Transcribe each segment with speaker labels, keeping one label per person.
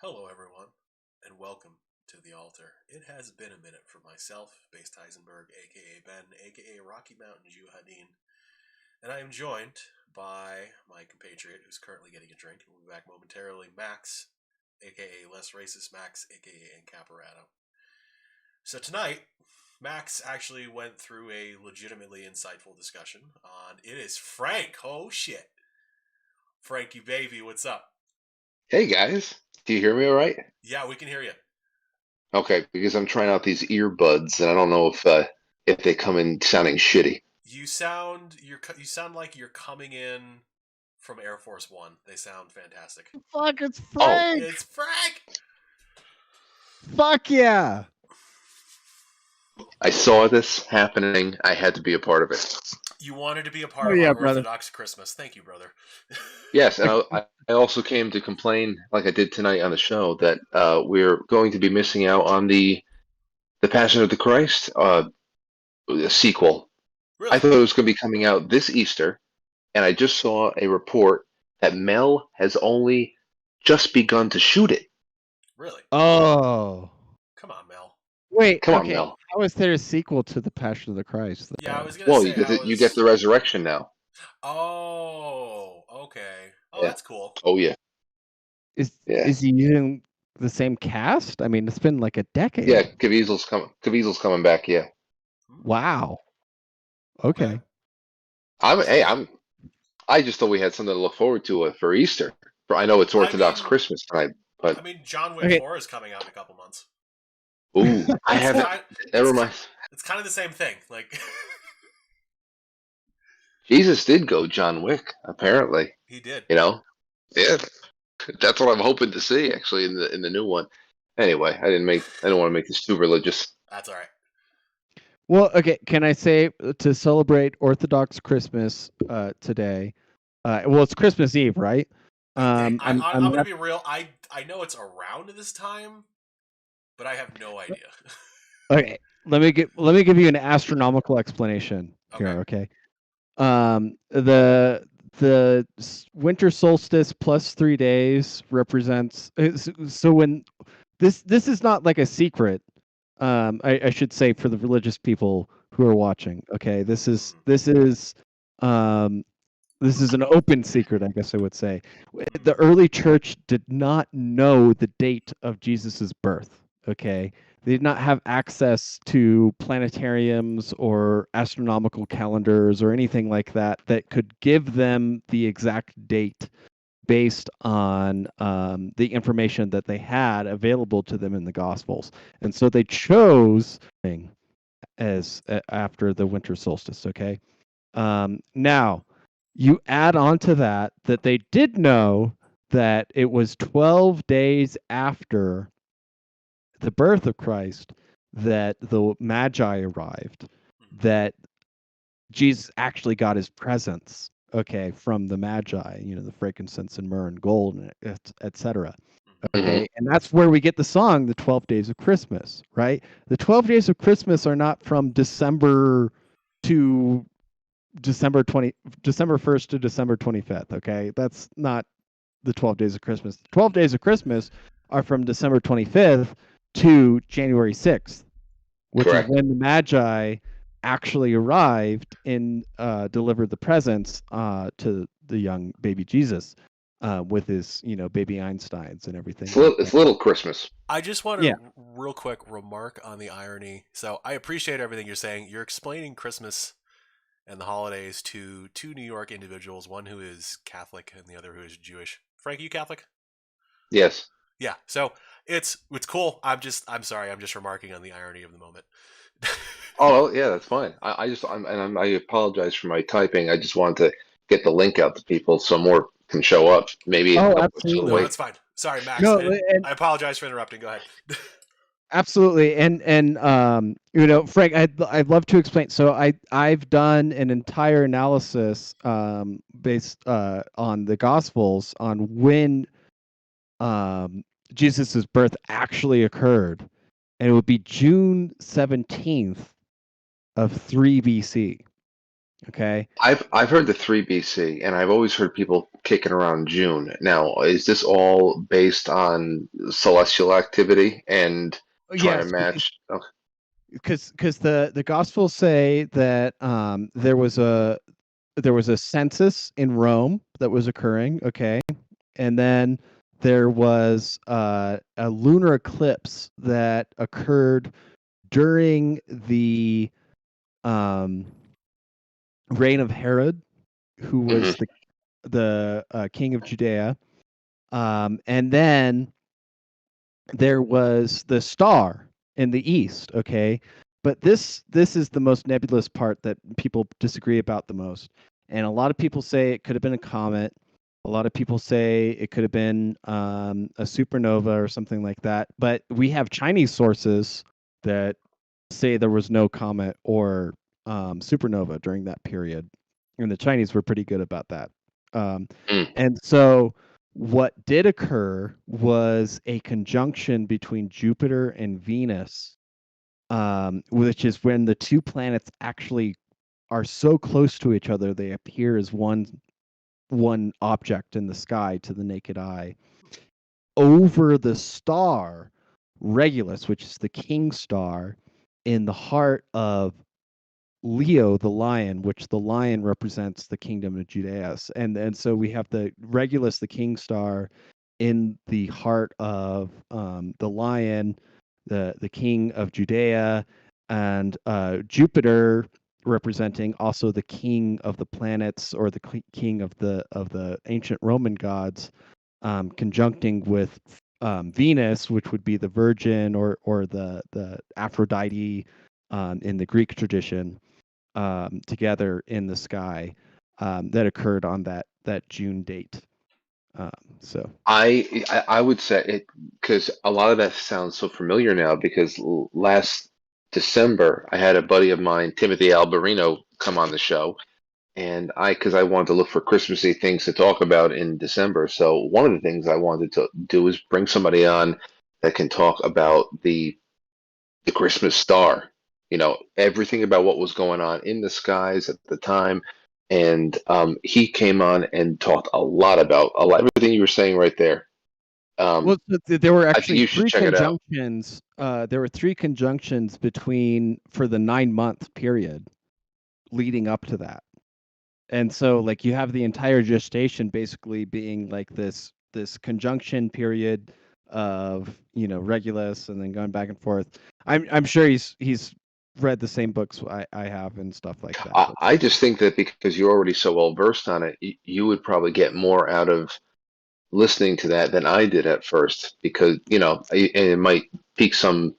Speaker 1: Hello, everyone, and welcome to the altar. It has been a minute for myself, Based Heisenberg, aka Ben, aka Rocky Mountain Jew Hadin, and I am joined by my compatriot who's currently getting a drink, and we'll be back momentarily, Max, aka Less Racist Max, aka Incaparato. So tonight, Max actually went through a legitimately insightful discussion on it is Frank. Oh shit. Frankie baby, what's up?
Speaker 2: Hey guys, do you hear me all right?
Speaker 1: Yeah, we can hear you.
Speaker 2: Okay, because I'm trying out these earbuds and I don't know if they come in sounding shitty.
Speaker 1: You sound like you're coming in from Air Force One. They sound fantastic.
Speaker 3: Fuck, it's
Speaker 2: Oh,
Speaker 3: Frank!
Speaker 1: It's Frank.
Speaker 3: Fuck yeah!
Speaker 2: I saw this happening. I had to be a part of it.
Speaker 1: You wanted to be a
Speaker 3: Oh
Speaker 1: part of
Speaker 3: yeah,
Speaker 1: our
Speaker 3: brother.
Speaker 1: Orthodox Christmas. Thank you, brother.
Speaker 2: Yes, and I also came to complain, like I did tonight on the show, that we're going to be missing out on the Passion of the Christ sequel. I
Speaker 1: Really?
Speaker 2: thought it was going to be coming out this Easter, and I just saw a report that Mel has only just begun to shoot it.
Speaker 1: Really?
Speaker 3: Oh.
Speaker 1: Come on, Mel.
Speaker 3: Wait,
Speaker 2: Come on,
Speaker 3: okay.
Speaker 2: Mel.
Speaker 3: How is there a sequel to The Passion of the Christ,
Speaker 1: Yeah, I
Speaker 3: though?
Speaker 1: was gonna
Speaker 2: Well,
Speaker 1: say I
Speaker 2: you get
Speaker 1: was.
Speaker 2: the resurrection now.
Speaker 1: Oh, okay. Oh,
Speaker 2: Yeah.
Speaker 1: that's cool.
Speaker 2: Oh yeah.
Speaker 3: Is
Speaker 2: Yeah.
Speaker 3: is he using the same cast? I mean, it's been like a
Speaker 2: Yeah.
Speaker 3: decade.
Speaker 2: Caviezel's coming back. Yeah.
Speaker 1: Hmm,
Speaker 3: Wow.
Speaker 1: okay.
Speaker 3: Okay.
Speaker 2: I'm.
Speaker 1: So
Speaker 2: Hey,
Speaker 1: yeah.
Speaker 2: I'm. I just thought we had something to look forward to for Easter. I know it's
Speaker 1: I
Speaker 2: Orthodox
Speaker 1: mean,
Speaker 2: Christmas tonight, but
Speaker 1: John Wick
Speaker 3: Okay.
Speaker 1: 4 is coming out in a couple months.
Speaker 2: ooh, I
Speaker 1: It's
Speaker 2: haven't.
Speaker 1: kind.
Speaker 2: That reminds.
Speaker 1: It's kind of the same thing. Like
Speaker 2: Jesus did go John Wick. Apparently,
Speaker 1: he did.
Speaker 2: you know. Yeah, that's what I'm hoping to see actually in the new one. Anyway, I don't want to make this too religious.
Speaker 1: That's all right.
Speaker 3: Well, okay. Can I say to celebrate Orthodox Christmas today? Well, it's Christmas Eve, right?
Speaker 1: I'm
Speaker 3: I'm
Speaker 1: gonna
Speaker 3: not
Speaker 1: be real. I know it's around this time, but I have no idea.
Speaker 3: okay. Let me give you an astronomical explanation
Speaker 1: Okay.
Speaker 3: here. Okay. The winter solstice plus 3 days represents so when this is not like a secret. I should say for the religious people who are watching. Okay,
Speaker 1: Mm-hmm.
Speaker 3: um this is an open secret, I guess I would say. The
Speaker 1: Mm-hmm.
Speaker 3: early church did not know the date of Jesus's birth. Okay, they did not have access to planetariums or astronomical calendars or anything like that that could give them the exact date based on the information that they had available to them in the Gospels, and so they chose as after the winter solstice. Okay, now you add on to that that they did know that it was 12 days after the birth of Christ that the Magi arrived, that Jesus actually got his presents, okay, from the Magi, the frankincense and myrrh and gold, and etc.
Speaker 1: Mm-hmm.
Speaker 2: Hmm.
Speaker 3: Okay, and that's where we get the song, the 12 Days of Christmas, right? The 12 Days of Christmas are not from December to December 1st to December 25th, okay? That's not the 12 Days of Christmas. The 12 Days of Christmas are from December 25th to January 6th, which is
Speaker 2: Correct.
Speaker 3: when the Magi actually arrived and delivered the presents to the young baby Jesus with his, baby Einsteins and everything like that.
Speaker 2: It's little Christmas.
Speaker 1: I just want
Speaker 3: Yeah.
Speaker 1: to real quick remark on the irony. So I appreciate everything you're saying. You're explaining Christmas and the holidays to two New York individuals, one who is Catholic and the other who is Jewish. Frank, you Catholic?
Speaker 2: Yes.
Speaker 1: Yeah. So it's cool. I'm sorry. I'm just remarking on the irony of the moment.
Speaker 2: Oh yeah, that's fine. I apologize for my typing. I just wanted to get the link out to people so more can show up. Maybe a
Speaker 3: Oh,
Speaker 2: couple or so
Speaker 1: No,
Speaker 3: absolutely.
Speaker 2: late.
Speaker 1: that's fine. Sorry, Max.
Speaker 3: No, and
Speaker 1: I apologize for interrupting. Go ahead.
Speaker 3: absolutely, and Frank, I'd love to explain. So I've done an entire analysis based on the Gospels on when Jesus's birth actually occurred, and it would be June 17th of 3 BC. Okay.
Speaker 2: I've heard the 3 BC, and I've always heard people kicking around June. Now, is this all based on celestial activity and trying to
Speaker 3: Yes,
Speaker 2: match? Okay.
Speaker 3: because the Gospels say that there was a census in Rome that was occurring. Okay, and then there was a lunar eclipse that occurred during the um, reign of Herod, who was
Speaker 2: Hmm.
Speaker 3: the king of Judea, and then there was the star in the east. Okay, but this is the most nebulous part that people disagree about the most, and a lot of people say it could have been a comet. A lot of people say it could have been a supernova or something like that. But we have Chinese sources that say there was no comet or supernova during that period, and the Chinese were pretty good about that. Um,
Speaker 2: Mm.
Speaker 3: and so what did occur was a conjunction between Jupiter and Venus, which is when the two planets actually are so close to each other they appear as one object in the sky to the naked eye. Over the star Regulus, which is the king star, in the heart of Leo, the lion, which the lion represents the kingdom of Judea. And so we have the Regulus, the king star, in the heart of the lion, the king of Judea, and Jupiter representing also the king of the planets, or the king of the ancient Roman gods, conjuncting with Venus, which would be the Virgin, or the Aphrodite in the Greek tradition, together in the sky, that occurred on that June date. Um, so
Speaker 2: I would say it because a lot of that sounds so familiar now because last December I had a buddy of mine, Timothy Alberino, come on the show, and because I wanted to look for Christmassy things to talk about in December. So one of the things I wanted to do is bring somebody on that can talk about the Christmas star, everything about what was going on in the skies at the time. And he came on and talked a lot about everything you were saying right there.
Speaker 3: well,
Speaker 2: Um,
Speaker 3: there were
Speaker 2: I think
Speaker 3: actually
Speaker 2: you should
Speaker 3: three
Speaker 2: check it out.
Speaker 3: conjunctions. There were three conjunctions between for the 9 month period leading up to that. And so like you have the entire gestation basically being like this conjunction period of Regulus, and then going back and forth. I'm sure he's read the same books I have and stuff like that.
Speaker 2: I,
Speaker 3: But
Speaker 2: I just think that because you're already so well versed on it, you would probably get more out of listening to that than I did at first because, and it might pique some,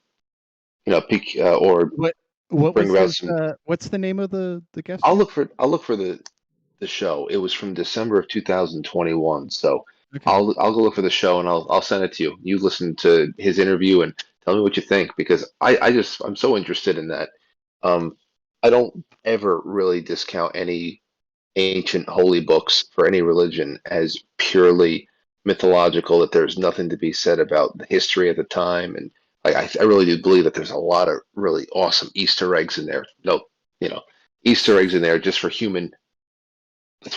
Speaker 2: pique or
Speaker 3: what what
Speaker 2: bring
Speaker 3: was
Speaker 2: about
Speaker 3: his
Speaker 2: some.
Speaker 3: what's the name of the guest?
Speaker 2: I'll look for the show. It was from December of 2021. So
Speaker 3: Okay.
Speaker 2: I'll go look for the show and I'll send it to you. You listen to his interview and tell me what you think because I'm so interested in that. Um, I don't ever really discount any ancient holy books for any religion as purely mythological, that there's nothing to be said about the history at the time. And like, I really do believe that there's a lot of really awesome Easter eggs in there. No, you know, Easter eggs in there just for human.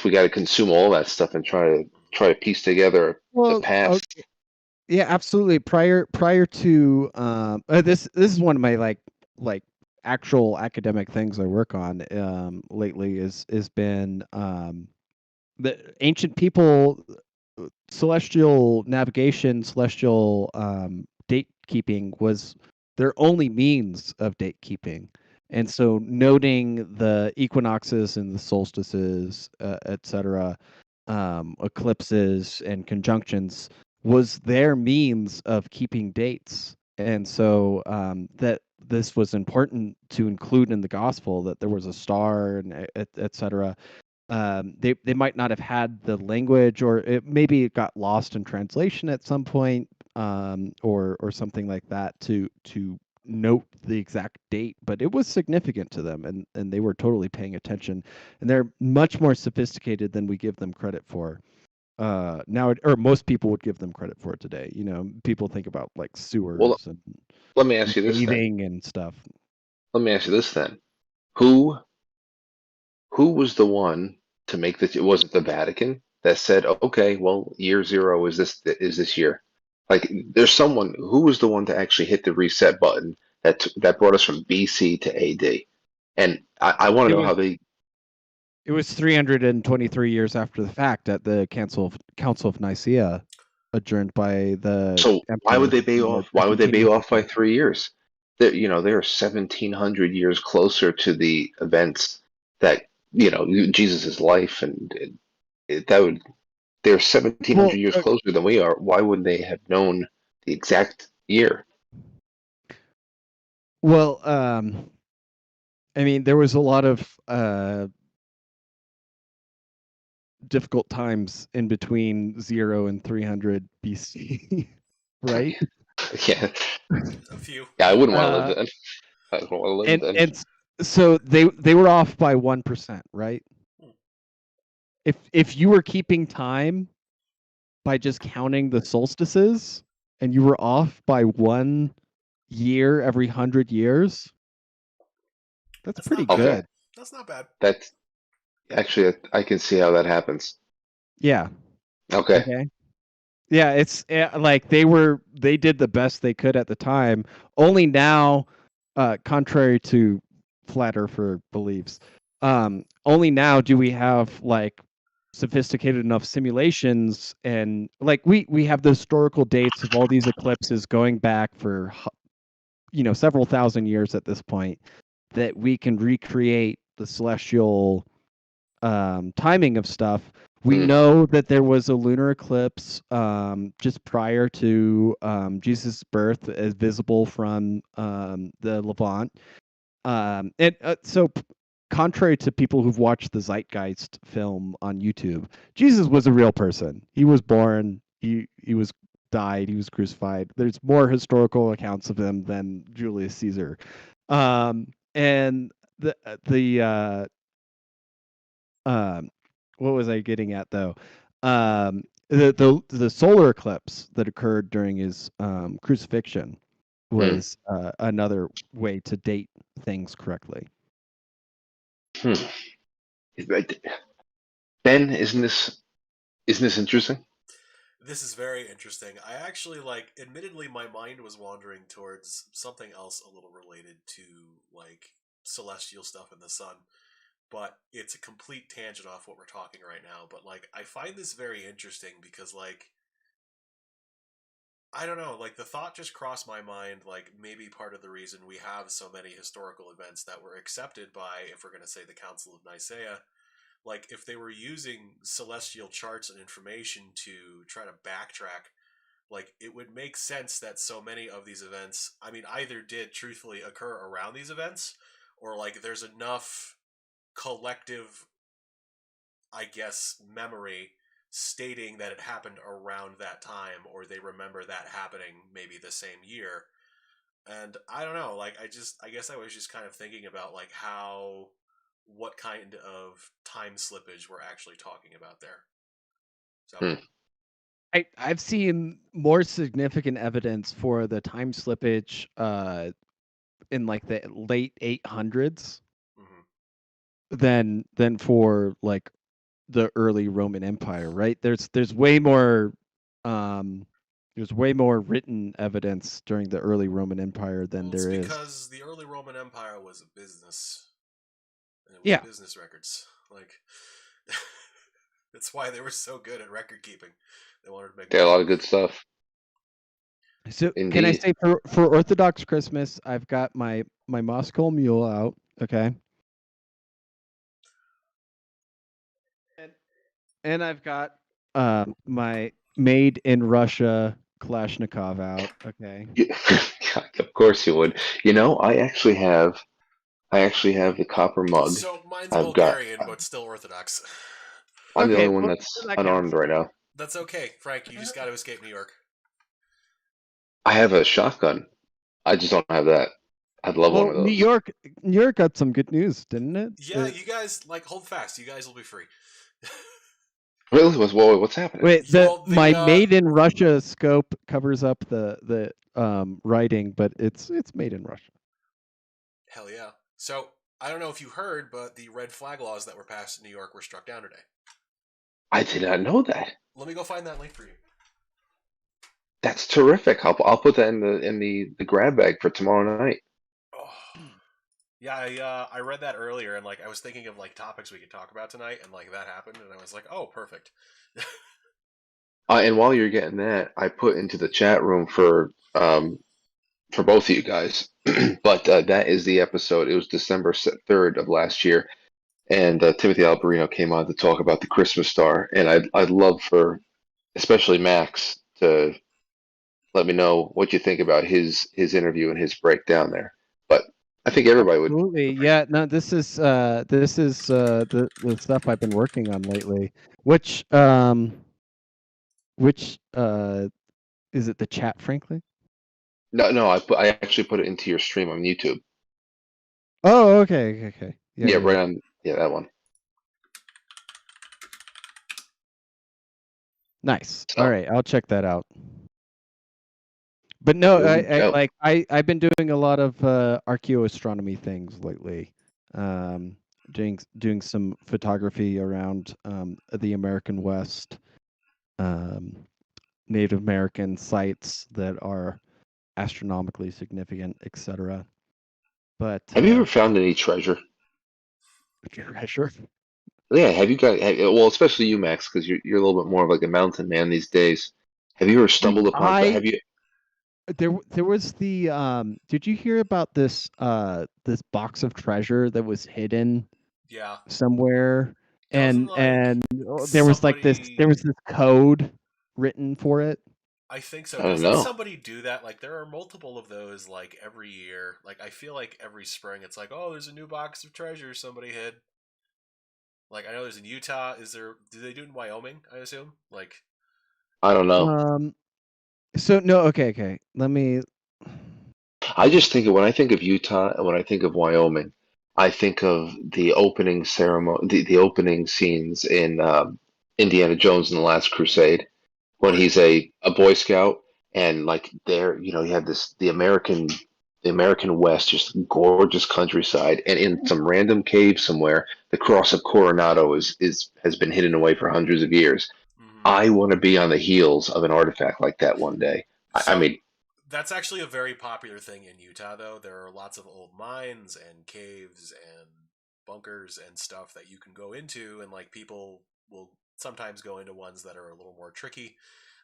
Speaker 2: We got to consume all that stuff and try to piece together the
Speaker 3: Well,
Speaker 2: past.
Speaker 3: yeah, absolutely. Prior to this is one of my like actual academic things I work on lately is been the ancient people, celestial navigation, celestial date keeping was their only means of date keeping. And so noting the equinoxes and the solstices, etc., eclipses and conjunctions was their means of keeping dates. And so that this was important to include in the gospel, that there was a star and etc. They might not have had the language, or maybe it got lost in translation at some point, or something like that, to note the exact date, but it was significant to them, and they were totally paying attention, and they're much more sophisticated than we give them credit for now, or most people would give them credit for it today. People think about like
Speaker 2: Well,
Speaker 3: sewers and
Speaker 2: let me ask you this then.
Speaker 3: bathing and stuff.
Speaker 2: Let me ask you this then. Who who was the one to make this? It wasn't the Vatican that said, "Okay, well, year zero is this year." Like, there's someone who was the one to actually hit the reset button that brought us from BC to AD. And I want
Speaker 3: It
Speaker 2: to know
Speaker 3: was
Speaker 2: how they.
Speaker 3: it was 323 years after the fact at the Council of Nicaea, adjourned by the
Speaker 2: So why would
Speaker 3: Emperor
Speaker 2: they be off? Why would they be
Speaker 3: Constantine
Speaker 2: off by
Speaker 3: II.
Speaker 2: 3 years? They're 1,700 years closer to the events that Jesus's life, and that would they're 1,700
Speaker 3: Well,
Speaker 2: years closer than we are. Why would they have known the exact year?
Speaker 3: well, I mean, there was a lot of difficult times in between 0 and 300 BC, right?
Speaker 2: Yeah,
Speaker 1: A few.
Speaker 2: yeah, I wouldn't want to live
Speaker 3: Uh,
Speaker 2: then. I don't want to live
Speaker 3: and
Speaker 2: then.
Speaker 3: and so they were off by 1%, right?
Speaker 1: Hmm.
Speaker 3: If you were keeping time by just counting the solstices and you were off by 1 year every 100 years, that's
Speaker 1: That's
Speaker 3: pretty
Speaker 1: not bad.
Speaker 2: Okay,
Speaker 3: good.
Speaker 1: That's not bad.
Speaker 2: that's actually I can see how that happens.
Speaker 3: Yeah.
Speaker 2: Okay.
Speaker 3: Okay. Yeah, it's like they did the best they could at the time. Only now, contrary to flat earther beliefs, only now do we have like sophisticated enough simulations, and like we have the historical dates of all these eclipses going back for several thousand years at this point, that we can recreate the celestial timing of stuff. We
Speaker 2: Mm,
Speaker 3: know that there was a lunar eclipse just prior to Jesus' birth, as visible from the Levant. Contrary to people who've watched the Zeitgeist film on YouTube, Jesus was a real person. He was born. He was died. He was crucified. There's more historical accounts of him than Julius Caesar. And the um, what was I getting at though? The solar eclipse that occurred during his crucifixion
Speaker 2: mm,
Speaker 3: was another way to date things correctly.
Speaker 2: hmm. Ben, isn't this interesting?
Speaker 1: This is very interesting. I actually admittedly, my mind was wandering towards something else a little related to like celestial stuff in the sun, but it's a complete tangent off what we're talking right now. But I find this very interesting because I don't know, the thought just crossed my mind, maybe part of the reason we have so many historical events that were accepted by, if we're going to say, the Council of Nicaea, if they were using celestial charts and information to try to backtrack, it would make sense that so many of these events, I mean, either did truthfully occur around these events, or there's enough collective, I guess, memory stating that it happened around that time, or they remember that happening maybe the same year. And I don't know, I guess I was just kind of thinking about what kind of time slippage we're actually talking about there. So
Speaker 2: Hmm.
Speaker 3: I've seen more significant evidence for the time slippage in like the late 800s
Speaker 1: mhm.
Speaker 3: than for like the early Roman Empire, right? There's way more um written evidence during the early Roman Empire than
Speaker 1: Well, it's
Speaker 3: there is.
Speaker 1: because the early Roman Empire was a business, and it was
Speaker 3: Yeah.
Speaker 1: business records. That's why they were so good at record keeping. They wanted to make
Speaker 2: They had a
Speaker 1: money.
Speaker 2: lot of good stuff.
Speaker 3: So can I
Speaker 2: Indeed.
Speaker 3: say for Orthodox Christmas, I've got my Moscow Mule out, okay? And I've got my made in Russia Kalashnikov out, okay?
Speaker 2: Yeah, of course you would. I actually have the copper mug.
Speaker 1: So mine's
Speaker 2: I've got.
Speaker 1: Bulgarian, but still Orthodox.
Speaker 2: I'm the
Speaker 3: Okay,
Speaker 2: only one
Speaker 3: well,
Speaker 2: that's
Speaker 3: then that
Speaker 2: unarmed
Speaker 3: counts.
Speaker 2: right now.
Speaker 1: That's okay, Frank. You just got to escape New York.
Speaker 2: I have a shotgun. I just don't have that. I'd love one
Speaker 3: Well,
Speaker 2: of
Speaker 3: New
Speaker 2: those.
Speaker 3: York New York got some good news, didn't it?
Speaker 1: Yeah, you guys hold fast. You guys will be free.
Speaker 2: Really? What's happening?
Speaker 3: Wait,
Speaker 1: Well,
Speaker 3: my
Speaker 1: the
Speaker 3: made in Russia scope covers up the writing, but it's made in Russia.
Speaker 1: hell yeah. So I don't know if you heard, but the red flag laws that were passed in New York were struck down today.
Speaker 2: I did not know that.
Speaker 1: Let me go find that link for you.
Speaker 2: That's terrific. I'll put that in the grab bag for tomorrow night.
Speaker 1: Oh. Yeah, I read that earlier, and like I was thinking of like topics we could talk about tonight, and like that happened, and I was like, oh, perfect.
Speaker 2: And while you're getting that, I put into the chat room for both of you guys. But that is the episode. It was December 3rd of last year, and Timothy Alberino came on to talk about the Christmas star. And I'd love for especially Max to let me know what you think about his interview and his breakdown there. But I think everybody would
Speaker 3: Absolutely.
Speaker 2: appreciate.
Speaker 3: Yeah, no, this is the stuff I've been working on lately. Which is it the chat, frankly?
Speaker 2: No, no, I actually put it into your stream on YouTube.
Speaker 3: Oh, okay. Yeah,
Speaker 2: Yeah,
Speaker 3: yeah,
Speaker 2: right
Speaker 3: yeah.
Speaker 2: on. Yeah, that one.
Speaker 3: Nice. All
Speaker 2: So
Speaker 3: right, I'll check that out. But no,
Speaker 2: there we go.
Speaker 3: I've been doing a lot of archaeoastronomy things lately. Um, doing some photography around the American West, um, Native American sites that are astronomically significant, etc. But
Speaker 2: Have you ever found any treasure?
Speaker 3: treasure.
Speaker 2: Yeah, have you got well, especially you, Max, because you're a little bit more of like a mountain man these days. Have you ever stumbled upon?
Speaker 3: I
Speaker 2: Have you?
Speaker 3: there was the did you hear about this box of treasure that was hidden
Speaker 1: Yeah,
Speaker 3: somewhere,
Speaker 1: doesn't like
Speaker 3: and
Speaker 1: somebody.
Speaker 3: there was this code written for it.
Speaker 1: I think so.
Speaker 2: I don't
Speaker 1: Doesn't
Speaker 2: know.
Speaker 1: somebody do that? Like there are multiple of those like every year. Like I feel like every spring it's like, oh, there's a new box of treasure somebody hid. Like I know there's in Utah. Is there? Do they do it in Wyoming? I assume. Like
Speaker 2: I don't know.
Speaker 3: um so no, okay, let me
Speaker 2: I just think of when I think of Utah and when I think of Wyoming, I think of the opening ceremony, the opening scenes in Indiana Jones and the Last Crusade, when
Speaker 1: right.
Speaker 2: he's a Boy Scout and like there, you have this the American West, just gorgeous countryside, and in some random cave somewhere, the Cross of Coronado is has been hidden away for hundreds of years.
Speaker 1: Hmm.
Speaker 2: I want to be on the heels of an artifact like that one day. I
Speaker 1: So
Speaker 2: mean,
Speaker 1: that's actually a very popular thing in Utah, though. There are lots of old mines and caves and bunkers and stuff that you can go into, and like people will sometimes go into ones that are a little more tricky.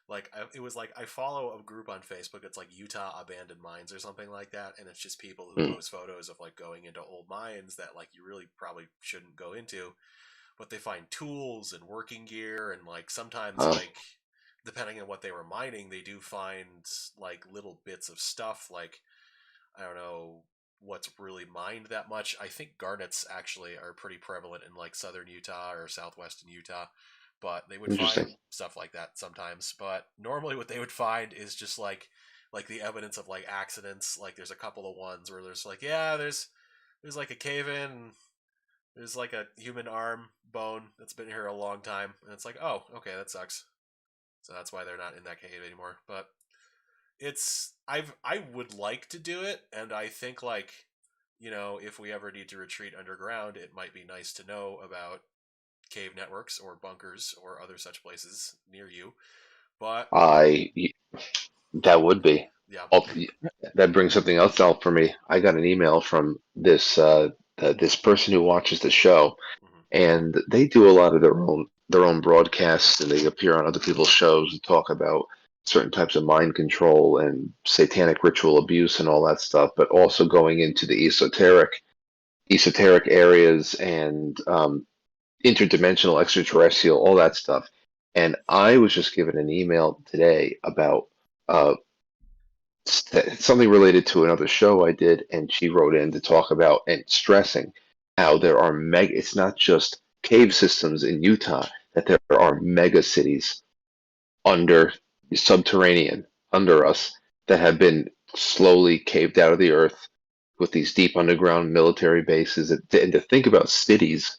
Speaker 1: Like it was like I follow a group on Facebook. It's like Utah Abandoned Mines or something like that, and it's just people who
Speaker 2: mm,
Speaker 1: post photos of like going into old mines that like you really probably shouldn't go into, but they find tools and working gear, and like sometimes
Speaker 2: uh,
Speaker 1: like depending on what they were mining, they do find like little bits of stuff. Like I don't know what's really mined that much. I think garnets actually are pretty prevalent in like southern Utah or southwestern Utah, but they would find
Speaker 2: interesting.
Speaker 1: stuff like that sometimes. But normally, what they would find is just like the evidence of like accidents. Like there's a couple of ones where there's like yeah, there's like a cave in. There's like a human arm bone that's been here a long time, and it's like, oh, okay, that sucks. So that's why they're not in that cave anymore. But I would like to do it, and I think like if we ever need to retreat underground, it might be nice to know about cave networks or bunkers or other such places near you. But
Speaker 2: I that would be.
Speaker 1: yeah,
Speaker 2: Oh, that brings something else out for me. I got an email from this person who watches the show,
Speaker 1: hmm
Speaker 2: and they do a lot of their own broadcasts, and they appear on other people's shows and talk about certain types of mind control and satanic ritual abuse and all that stuff, but also going into the esoteric areas and interdimensional, extraterrestrial, all that stuff. And I was just given an email today about uh, something related to another show I did, and she wrote in to talk about and stressing how there are mega. It's not just cave systems in Utah; that there are mega cities under subterranean under us that have been slowly caved out of the earth with these deep underground military bases. And to think about cities,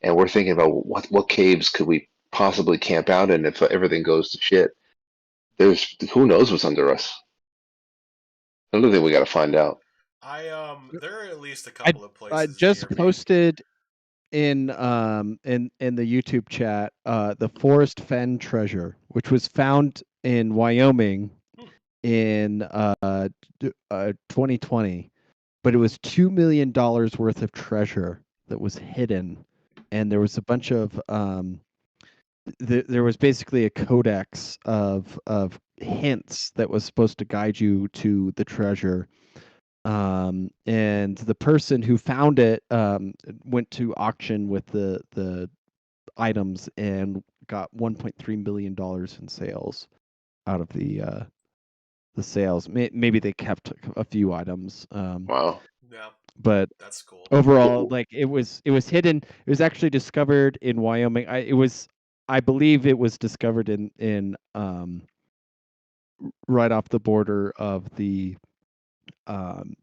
Speaker 2: and we're thinking about what caves could we possibly camp out in if everything goes to shit. There's who knows what's under us. Another thing we got to find out.
Speaker 1: There are at least a
Speaker 3: I
Speaker 1: couple of
Speaker 3: I
Speaker 1: places
Speaker 3: just
Speaker 1: near me.
Speaker 3: posted in the YouTube chat the Forest Fen treasure, which was found in Wyoming
Speaker 1: Hmm.
Speaker 3: in 2020, but it was $2 million worth of treasure that was hidden, and there was a bunch of there was basically a codex of hints that was supposed to guide you to the treasure. And the person who found it went to auction with the items and got $1.3 million in sales out of the sales. Maybe they kept a few items,
Speaker 2: Wow.
Speaker 1: Yeah,
Speaker 3: but
Speaker 1: that's cool.
Speaker 3: overall, like it was hidden. It was actually discovered in Wyoming. I believe it was discovered in right off the border of the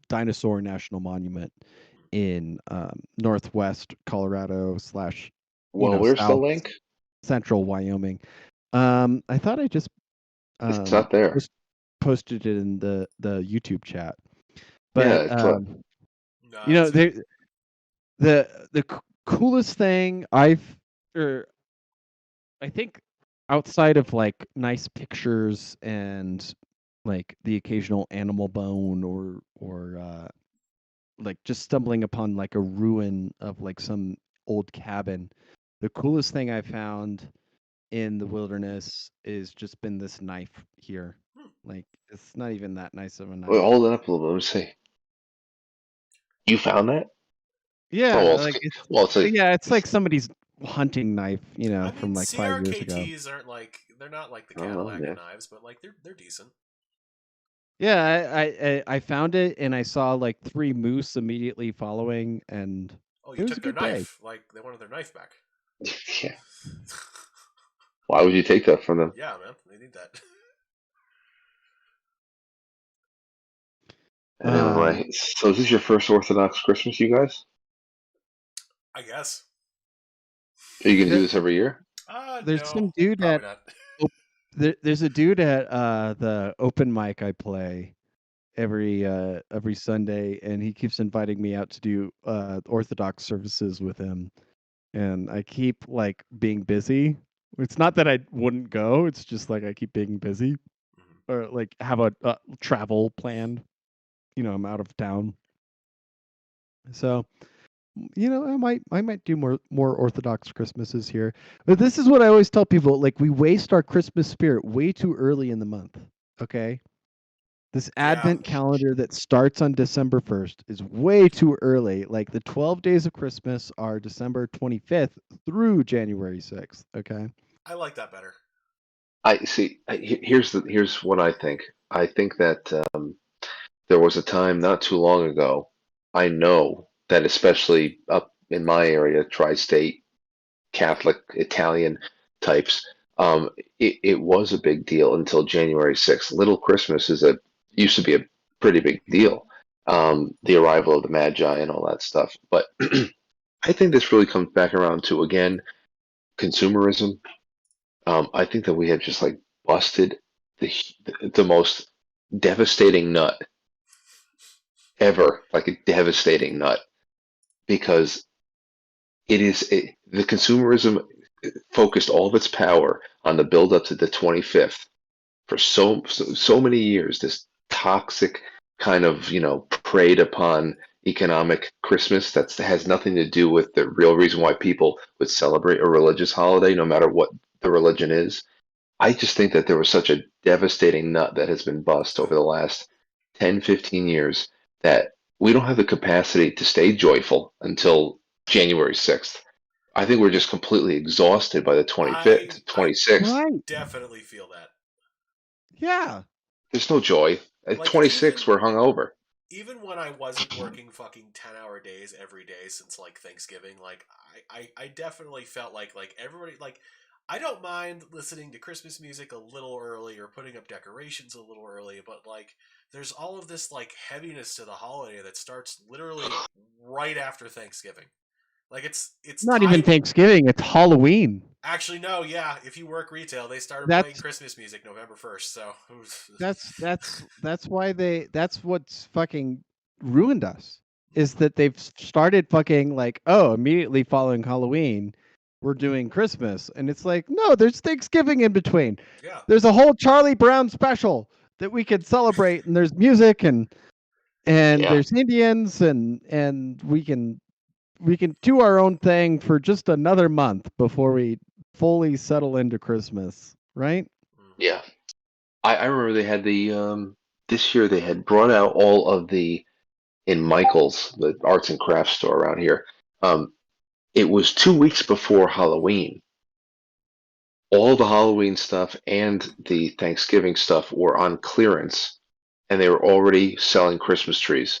Speaker 3: Dinosaur National Monument in northwest Colorado slash
Speaker 2: Well, where's the
Speaker 3: south
Speaker 2: link?
Speaker 3: central Wyoming. I thought I just
Speaker 2: It's not there.
Speaker 3: posted it in the YouTube chat,
Speaker 2: Yeah,
Speaker 3: but
Speaker 2: it's
Speaker 1: No, I don't see it.
Speaker 3: the coolest thing or I think outside of like nice pictures and like the occasional animal bone or like just stumbling upon like a ruin of like some old cabin, the coolest thing I found in the wilderness is just been this knife here.
Speaker 1: Hmm.
Speaker 3: Like it's not even that nice of a
Speaker 2: well,
Speaker 3: knife.
Speaker 2: hold it up a little bit. Let me see. You found that? Oh,
Speaker 3: Yeah, like
Speaker 2: it's like
Speaker 3: it's like somebody's hunting knife,
Speaker 1: I
Speaker 3: from
Speaker 1: mean,
Speaker 3: like 5 years ago.
Speaker 1: CRKTs aren't like they're not like the
Speaker 2: I don't know,
Speaker 1: Cadillac of
Speaker 2: man.
Speaker 1: knives, but like they're decent.
Speaker 3: Yeah, I found it and I saw like three moose immediately following, and
Speaker 1: Oh, you
Speaker 3: it was a
Speaker 1: took their
Speaker 3: good day.
Speaker 1: knife. Like they wanted their knife back.
Speaker 2: Yeah. Why would you take that from them?
Speaker 1: Yeah, man, they need that.
Speaker 3: Um,
Speaker 2: Anyway, so is this your first Orthodox Christmas, you guys?
Speaker 1: I guess.
Speaker 2: Are you gonna do
Speaker 3: there,
Speaker 2: this every year?
Speaker 3: there's
Speaker 1: No,
Speaker 3: some dude
Speaker 1: probably
Speaker 3: at
Speaker 1: not.
Speaker 3: there's a dude at the open mic I play every Sunday, and he keeps inviting me out to do Orthodox services with him, and I keep like being busy. It's not that I wouldn't go; it's just like I keep being busy
Speaker 1: Mhm.
Speaker 3: or like have a travel planned. I'm out of town, so I might do more Orthodox Christmases here. But this is what I always tell people: like we waste our Christmas spirit way too early in the month. Okay, this
Speaker 1: Yeah,
Speaker 3: Advent calendar that starts on December 1st is way too early. Like the 12 days of Christmas are December 25th through January 6th. Okay.
Speaker 1: I like that better.
Speaker 2: I see. Here's what I think. I think that there was a time not too long ago. I know that especially up in my area, tri-state Catholic Italian types, it was a big deal until January 6th. Little Christmas used to be a pretty big deal. The arrival of the Magi and all that stuff. But I think this really comes back around to again consumerism. I think that we have just like busted the the most devastating nut ever, like a devastating nut, because the consumerism focused all of its power on the build up to the 25th for so many years. This toxic kind of preyed upon economic Christmas that has nothing to do with the real reason why people would celebrate a religious holiday, no matter what the religion is. I just think that there was such a devastating nut that has been bust over the last 10, 15 years that we don't have the capacity to stay joyful until January 6th. I think we're just completely exhausted by the 25th,
Speaker 1: I
Speaker 2: 26th.
Speaker 3: Right.
Speaker 1: definitely feel that.
Speaker 3: Yeah.
Speaker 2: There's no joy. At
Speaker 1: Like
Speaker 2: 26, we're hungover.
Speaker 1: even when I wasn't working fucking 10-hour days every day since like Thanksgiving, like I definitely felt like everybody like I don't mind listening to Christmas music a little early or putting up decorations a little early, but like there's all of this like heaviness to the holiday that starts literally right after Thanksgiving. Like it's
Speaker 3: Not even
Speaker 1: tied.
Speaker 3: Thanksgiving. It's Halloween.
Speaker 1: Actually, no, yeah. If you work retail, they started playing
Speaker 3: That's
Speaker 1: Christmas music November 1st. So
Speaker 3: that's why that's what's fucking ruined us is that they've started fucking like, oh, immediately following Halloween, we're doing Christmas. And it's like, no, there's Thanksgiving in between.
Speaker 1: Yeah.
Speaker 3: There's a whole Charlie Brown special that we could celebrate, and there's music and
Speaker 2: Yeah.
Speaker 3: there's Indians and we can do our own thing for just another month before we fully settle into Christmas, right?
Speaker 2: Yeah. I remember they had this year they had brought out all of in Michael's, the arts and crafts store around here. It was 2 weeks before Halloween. All the Halloween stuff and the Thanksgiving stuff were on clearance, and they were already selling Christmas trees.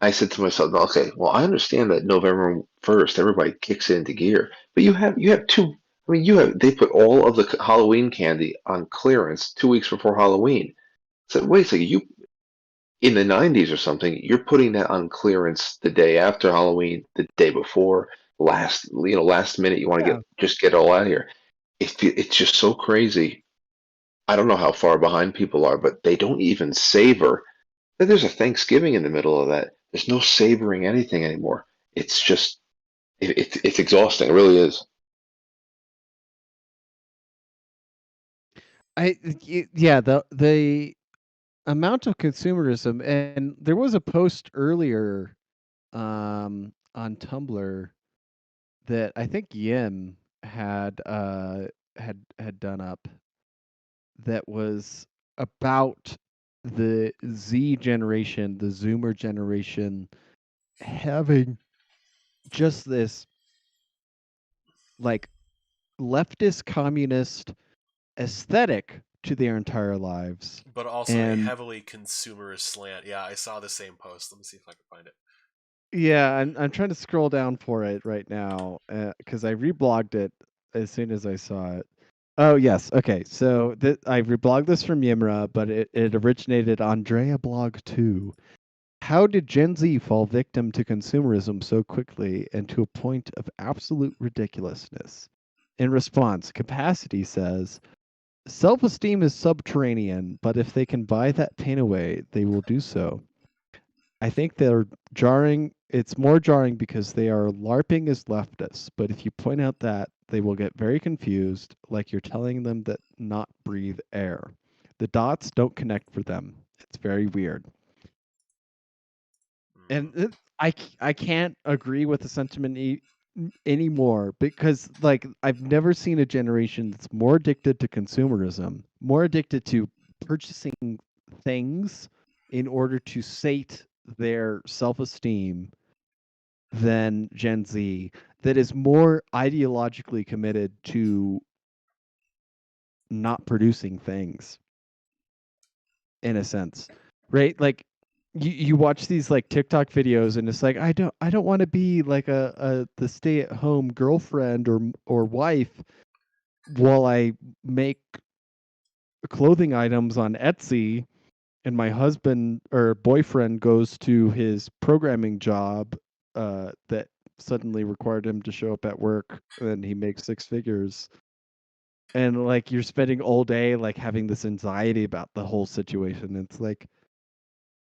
Speaker 2: I said to myself, okay, well, I understand that November 1st everybody kicks it into gear, but you have two. I mean, they put all of the Halloween candy on clearance 2 weeks before Halloween. So wait a second, you in the 90s or something, you're putting that on clearance the day after Halloween, the day before, last minute. You want to
Speaker 3: Yeah.
Speaker 2: just get it all out of here. It's just so crazy. I don't know how far behind people are, but they don't even savor that there's a Thanksgiving in the middle of that. There's no savoring anything anymore. It's just it's exhausting. It really is.
Speaker 3: Yeah, the amount of consumerism, and there was a post earlier on Tumblr that I think Yim had done up that was about the Z generation, the Zoomer generation, having just this like leftist communist aesthetic to their entire lives.
Speaker 1: But also a
Speaker 3: And
Speaker 1: heavily consumerist slant. Yeah, I saw the same post. Let me see if I can find it.
Speaker 3: yeah, I'm trying to scroll down for it right now because I reblogged it as soon as I saw it. Oh yes, okay. So I reblogged this from Yimra, but it originated Andrea Blog 2. How did Gen Z fall victim to consumerism so quickly and to a point of absolute ridiculousness? In response, Capacity says, self-esteem is subterranean, but if they can buy that pain away, they will do so. I think they're jarring. It's more jarring because they are LARPing as leftists, but if you point out that, they will get very confused, like you're telling them that not breathe air. The dots don't connect for them. It's very weird. And I can't agree with the sentiment anymore because like I've never seen a generation that's more addicted to consumerism, more addicted to purchasing things in order to sate their self-esteem than Gen Z, that is more ideologically committed to not producing things in a sense, right? Like you watch these like TikTok videos and it's like I don't want to be like a the stay-at-home girlfriend or wife while I make clothing items on Etsy and my husband or boyfriend goes to his programming job that suddenly required him to show up at work and he makes six figures and like you're spending all day like having this anxiety about the whole situation. It's like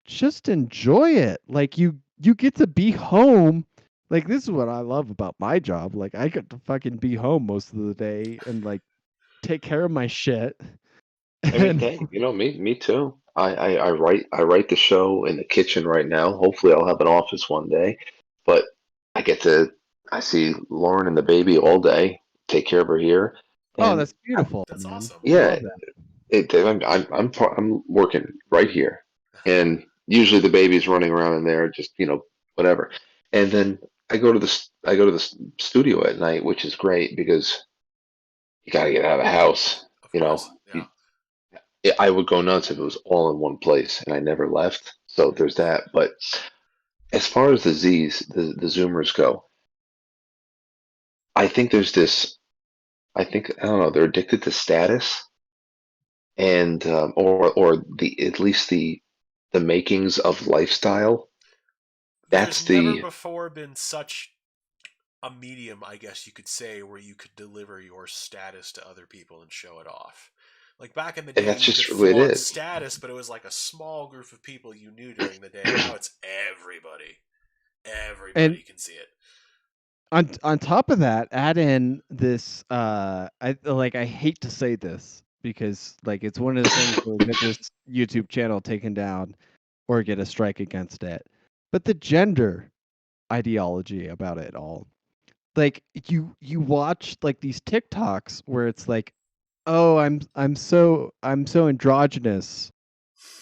Speaker 3: just enjoy it. Like you get to be home. Like this is what I love about my job. Like I get to fucking be home most of the day and like take care of my shit.
Speaker 2: I mean,
Speaker 3: And
Speaker 2: hey, me too. I write the show in the kitchen right now. Hopefully, I'll have an office one day. But I get to I see Lauren and the baby all day. Take care of her here,
Speaker 3: oh,
Speaker 2: and
Speaker 3: that's beautiful,
Speaker 1: That's
Speaker 3: man.
Speaker 1: awesome.
Speaker 3: I
Speaker 2: yeah,
Speaker 3: love that.
Speaker 2: I'm working right here, and usually the baby's running around in there, just whatever. And then I go to the studio at night, which is great because you got to get out of the house.
Speaker 1: Of
Speaker 2: You know,
Speaker 1: course.
Speaker 2: you,
Speaker 1: Yeah.
Speaker 2: I would go nuts if it was all in one place and I never left. So there's that. But as far as the Zoomers go, I think there's this. I don't know. They're addicted to status and or the at least the makings of lifestyle.
Speaker 1: There's
Speaker 2: That's
Speaker 1: never
Speaker 2: the
Speaker 1: before been such a medium, I guess you could say, where you could deliver your status to other people and show it off. Like back in the
Speaker 2: And
Speaker 1: day,
Speaker 2: that's
Speaker 1: you could
Speaker 2: just really
Speaker 1: flaunt
Speaker 2: it.
Speaker 1: status, but it was like a small group of people you knew during the day. Now it's everybody.
Speaker 3: And
Speaker 1: Everybody can see it.
Speaker 3: on top of that, add in this I hate to say this because like it's one of the things that will get this YouTube channel taken down or get a strike against it. But the gender ideology about it all. Like you watch like these TikToks where it's like, "Oh, I'm so androgynous."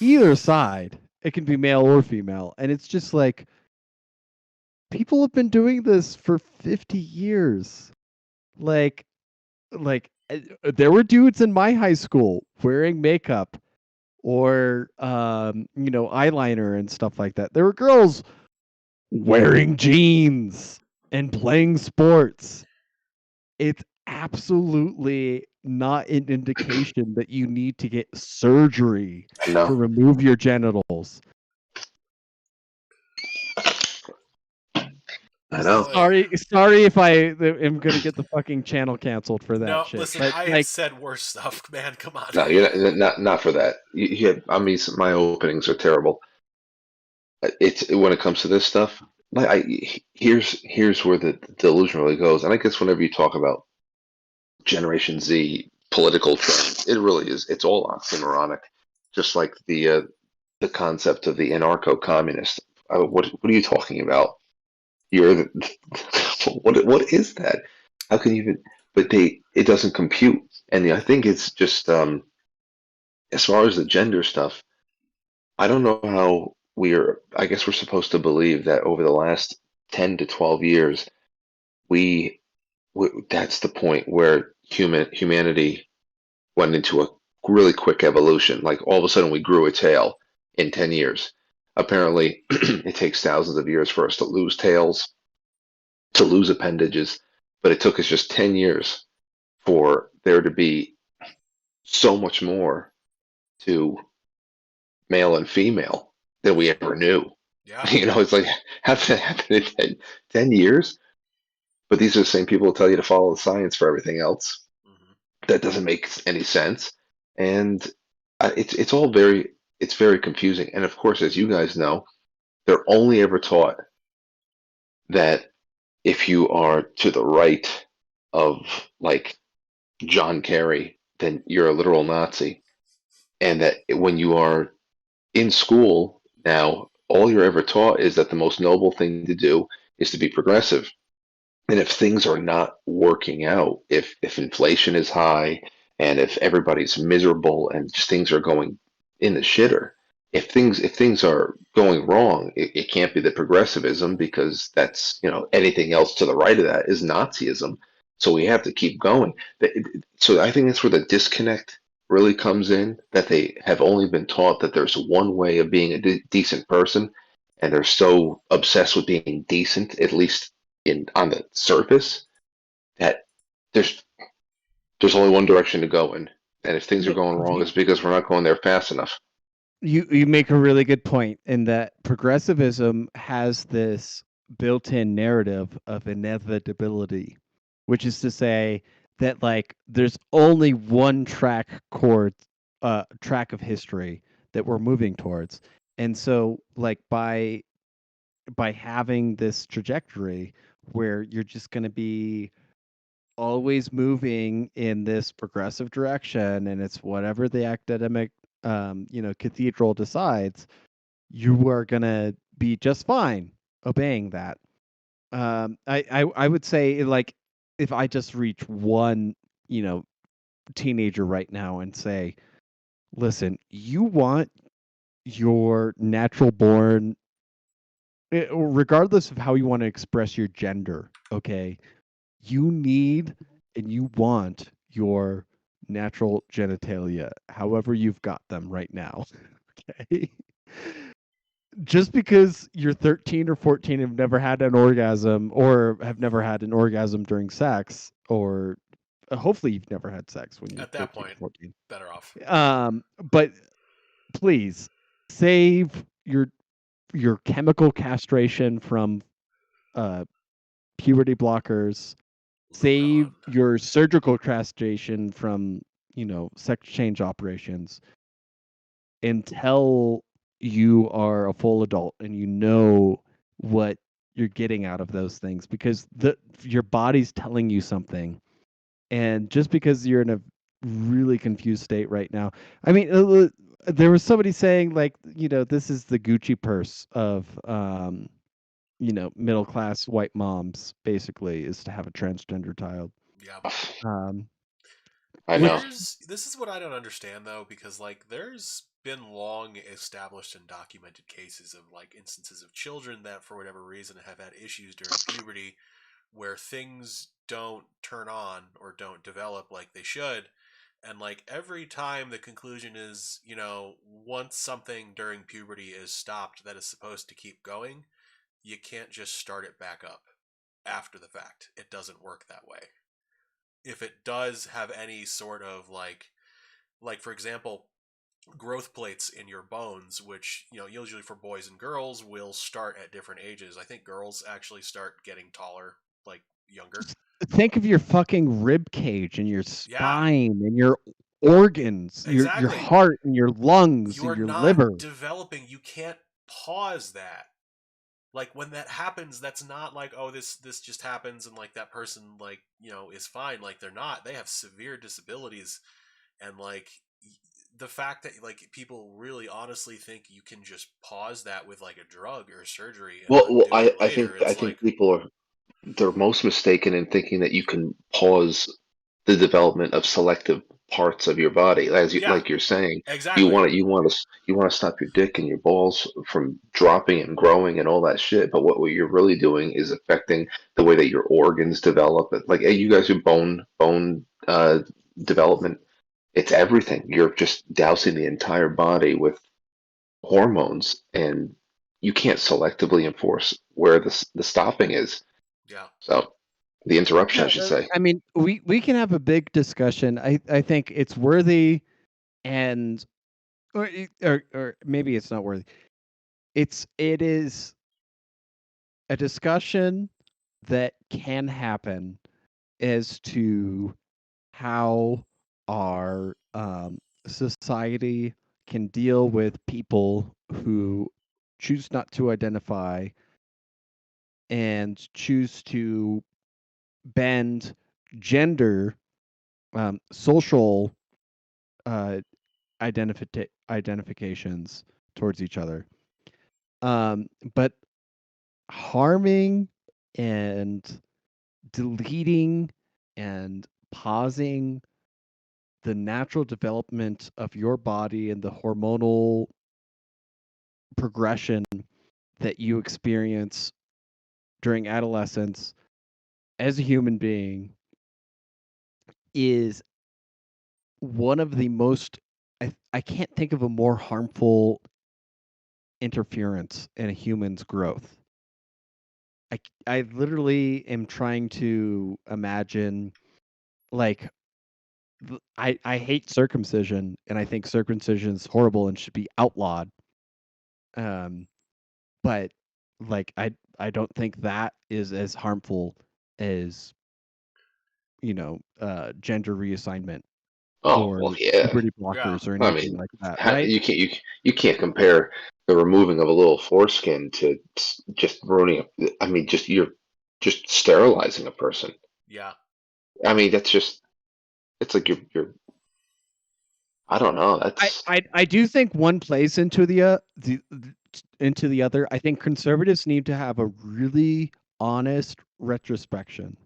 Speaker 3: Either side, it can be male or female, and it's just like people have been doing this for 50 years. Like there were dudes in my high school wearing makeup or eyeliner and stuff like that. There were girls wearing jeans and playing sports. It's absolutely not an indication that you need to get surgery to
Speaker 2: No,
Speaker 3: remove your genitals.
Speaker 2: I know.
Speaker 3: Sorry if I am gonna get the fucking channel canceled for that
Speaker 1: No,
Speaker 3: shit.
Speaker 1: listen,
Speaker 3: But
Speaker 1: I have
Speaker 3: like,
Speaker 1: said worse stuff, man. Come on.
Speaker 2: No, you're not for that. I mean, my openings are terrible. It's when it comes to this stuff. Like, here's where the delusion really goes. And I guess whenever you talk about Generation Z political trends, it really is. It's all oxymoronic. Just like the concept of the anarcho-communist. What are you talking about? You're what is that? How can you even? But it doesn't compute. And I think it's just as far as the gender stuff. I don't know how I guess we're supposed to believe that over the last 10 to 12 years, we, that's the point where humanity went into a really quick evolution. Like all of a sudden we grew a tail in 10 years. Apparently, it takes thousands of years for us to lose tails, to lose appendages, but it took us just 10 years for there to be so much more to male and female than we ever knew.
Speaker 1: Yeah.
Speaker 2: It's like, how did that happen in 10 years? But these are the same people who tell you to follow the science for everything else.
Speaker 1: Mm-hmm.
Speaker 2: That doesn't make any sense. And it's very confusing. And of course, as you guys know, they're only ever taught that if you are to the right of like John Kerry, then you're a literal Nazi. And that when you are in school now, all you're ever taught is that the most noble thing to do is to be progressive. And if things are not working out, if inflation is high and if everybody's miserable and just things are going in the shitter, if things are going wrong, it can't be the progressivism because that's anything else to the right of that is Nazism. So we have to keep going. So I think that's where the disconnect really comes in. That they have only been taught that there's one way of being a decent person, and they're so obsessed with being decent, at least on the surface, that there's there's only one direction to go in, and if things are going wrong, it's because we're not going there fast enough.
Speaker 3: you make a really good point in that progressivism has this built-in narrative of inevitability, which is to say that like there's only one track of history that we're moving towards. And so like by having this trajectory where you're just going to be always moving in this progressive direction and it's whatever the academic cathedral decides, you are going to be just fine obeying that. I would say like if I just reach one teenager right now and say, listen, you want your natural born regardless of how you want to express your gender, okay, you need and you want your natural genitalia, however you've got them right now. Okay. Just because you're 13 or 14 and have never had an orgasm or have never had an orgasm during sex, or hopefully you've never had sex when you're
Speaker 1: At that
Speaker 3: 13
Speaker 1: point,
Speaker 3: or 14.
Speaker 1: better off.
Speaker 3: But please save your chemical castration from puberty blockers.
Speaker 1: Luton
Speaker 3: Save
Speaker 1: on.
Speaker 3: your surgical castration from sex change operations until you are a full adult and you know what you're getting out of those things, because your body's telling you something. And just because you're in a really confused state right now, I mean, there was somebody saying, like, this is the Gucci purse of middle class white moms, basically, is to have a transgender child.
Speaker 1: Yeah.
Speaker 3: Um,
Speaker 2: I know.
Speaker 3: which
Speaker 1: This is what I don't understand though, because like there's been long established and documented cases of like instances of children that for whatever reason have had issues during puberty where things don't turn on or don't develop like they should. And like every time the conclusion is, once something during puberty is stopped that is supposed to keep going, you can't just start it back up after the fact. It doesn't work that way. If it does have any sort of like for example, growth plates in your bones, which usually for boys and girls will start at different ages. I think girls actually start getting taller like younger.
Speaker 3: think of your fucking rib cage and your
Speaker 1: Yeah,
Speaker 3: spine and your organs, your
Speaker 1: exactly.
Speaker 3: heart and your lungs
Speaker 1: You
Speaker 3: and
Speaker 1: are
Speaker 3: your
Speaker 1: not
Speaker 3: liver.
Speaker 1: developing. You can't pause that. Like when that happens, that's not like, oh, this just happens and like that person like is fine. Like they're not. They have severe disabilities. And like the fact that like people really honestly think you can just pause that with like a drug or surgery and
Speaker 2: Well,
Speaker 1: undo it
Speaker 2: I
Speaker 1: later,
Speaker 2: think I
Speaker 1: it's
Speaker 2: think
Speaker 1: like,
Speaker 2: people are they're most mistaken in thinking that you can pause the development of selective parts of your body, as you
Speaker 1: yeah,
Speaker 2: like you're saying.
Speaker 1: exactly,
Speaker 2: You want to stop your dick and your balls from dropping and growing and all that shit. But what you're really doing is affecting the way that your organs develop. Like hey, you guys are bone development. It's everything. You're just dousing the entire body with hormones, and you can't selectively enforce where the stopping is.
Speaker 1: yeah,
Speaker 2: So the interruption, I
Speaker 3: No,
Speaker 2: should say.
Speaker 3: I mean, we can have a big discussion. I think it's worthy, and or maybe it's not worthy. It is a discussion that can happen as to how our society can deal with people who choose not to identify and choose to bend gender, social uh, identifications towards each other. But harming and deleting and pausing the natural development of your body and the hormonal progression that you experience during adolescence as a human being is one of the most, I can't think of a more harmful interference in a human's growth. I literally am trying to imagine, like, I hate circumcision, and I think circumcision is horrible and should be outlawed. Um, but like I don't think that is as harmful as gender reassignment
Speaker 2: Oh
Speaker 3: or
Speaker 2: well, yeah.
Speaker 3: puberty
Speaker 1: yeah,
Speaker 3: blockers or
Speaker 2: I
Speaker 3: anything
Speaker 2: mean,
Speaker 3: like that, right?
Speaker 2: you can't compare the removing of a little foreskin to just ruining. I mean, you're just sterilizing a person.
Speaker 1: yeah,
Speaker 2: I mean, that's just it's like you're. I don't know.
Speaker 3: I do think one plays into into the other. I think conservatives need to have a really honest retrospection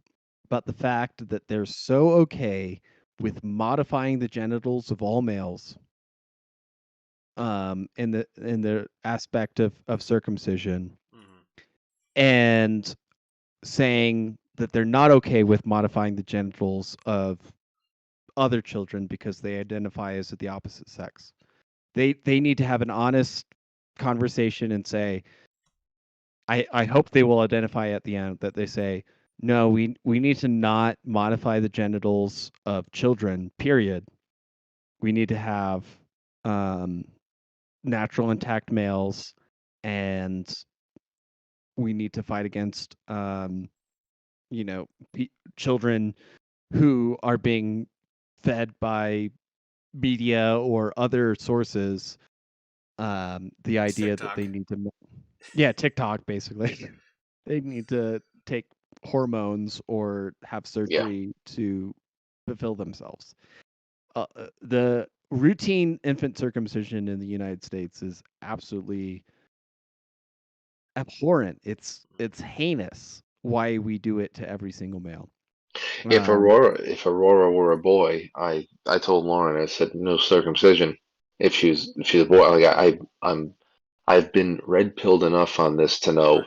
Speaker 3: about the fact that they're so okay with modifying the genitals of all males, in the aspect of circumcision,
Speaker 1: hmm,
Speaker 3: and saying that they're not okay with modifying the genitals of other children because they identify as the opposite sex. They need to have an honest conversation and say, I hope they will identify at the end that they say, no, we need to not modify the genitals of children, period. We need to have um, natural intact males, and we need to fight against you know children who are being fed by media or other sources the idea that
Speaker 1: TikTok.
Speaker 3: they need to, yeah, TikTok basically, they need to take hormones or have
Speaker 2: Yeah.
Speaker 3: surgery to fulfill themselves. The routine infant circumcision in the United States is absolutely abhorrent. It's heinous why we do it to every single male. Um,
Speaker 2: If Aurora were a boy, I told Lauren, I said no circumcision. If she's a boy, like I've been red pilled enough on this to
Speaker 1: Never.
Speaker 2: know
Speaker 1: No.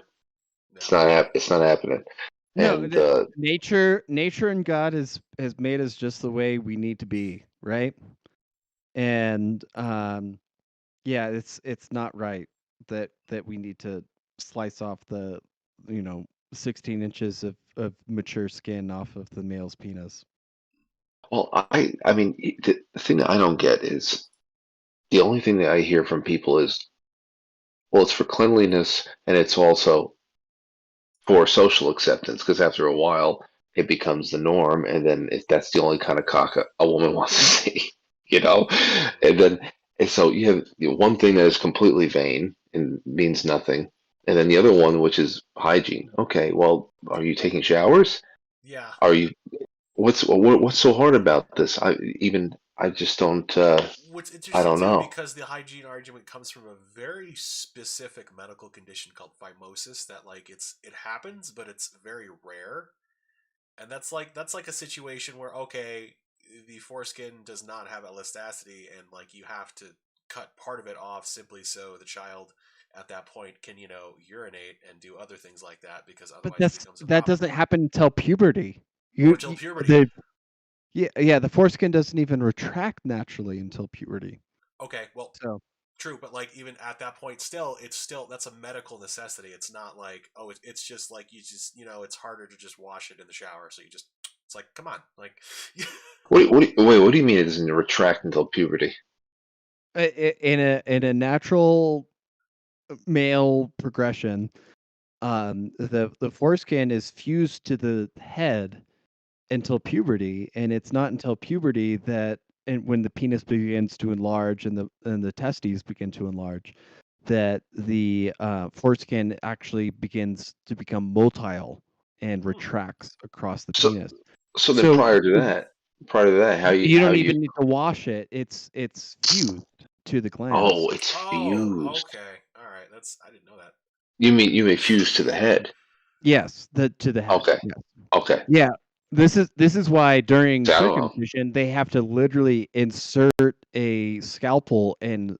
Speaker 2: it's not happening.
Speaker 3: no,
Speaker 2: And
Speaker 3: nature and God has made us just the way we need to be, right? And yeah, it's not right that we need to slice off the 16 inches of mature skin off of the male's penis.
Speaker 2: well, I mean the thing that I don't get is the only thing that I hear from people is, well, it's for cleanliness and it's also for social acceptance, because after a while it becomes the norm, and then if that's the only kind of cock a woman wants to see, you know, and then and so you have one thing that is completely vain and means nothing, and then the other one which is hygiene. Okay, well, are you taking showers?
Speaker 1: Yeah.
Speaker 2: Are you what's so hard about this? I just don't
Speaker 1: What's
Speaker 2: I
Speaker 1: interesting
Speaker 2: don't
Speaker 1: too,
Speaker 2: know.
Speaker 1: because the hygiene argument comes from a very specific medical condition called phimosis. That like it happens, but it's very rare. And that's like a situation where okay, the foreskin does not have elasticity, and like you have to cut part of it off simply so the child at that point can urinate and do other things like that, because
Speaker 3: But
Speaker 1: otherwise it becomes a
Speaker 3: that
Speaker 1: problem.
Speaker 3: doesn't happen until puberty.
Speaker 1: Or until puberty.
Speaker 3: The yeah, the foreskin doesn't even retract naturally until puberty.
Speaker 1: Okay, well,
Speaker 3: So,
Speaker 1: true, but like even at that point, still, it's still that's a medical necessity. It's not like it's just like you just it's harder to just wash it in the shower, so you just it's like come on, like
Speaker 2: What do you mean it doesn't retract until puberty?
Speaker 3: in a natural male progression, the foreskin is fused to the head until puberty, and it's not until puberty that and when the penis begins to enlarge and the testes begin to enlarge that the foreskin actually begins to become motile and
Speaker 1: hmm.
Speaker 3: retracts across the
Speaker 2: So
Speaker 3: penis.
Speaker 2: so then
Speaker 3: So
Speaker 2: prior to that,
Speaker 3: you
Speaker 2: how
Speaker 3: don't
Speaker 2: you
Speaker 3: even need to wash it. It's fused to the
Speaker 2: oh,
Speaker 3: glands.
Speaker 2: it's
Speaker 1: Oh,
Speaker 2: fused.
Speaker 1: okay, all right, that's I didn't know that.
Speaker 2: You may fuse to the head.
Speaker 3: Yes, the to the head.
Speaker 2: Okay.
Speaker 3: Yes.
Speaker 2: Okay.
Speaker 3: Yeah. This is why during
Speaker 2: See, I don't know.
Speaker 3: circumcision they have to literally insert a scalpel and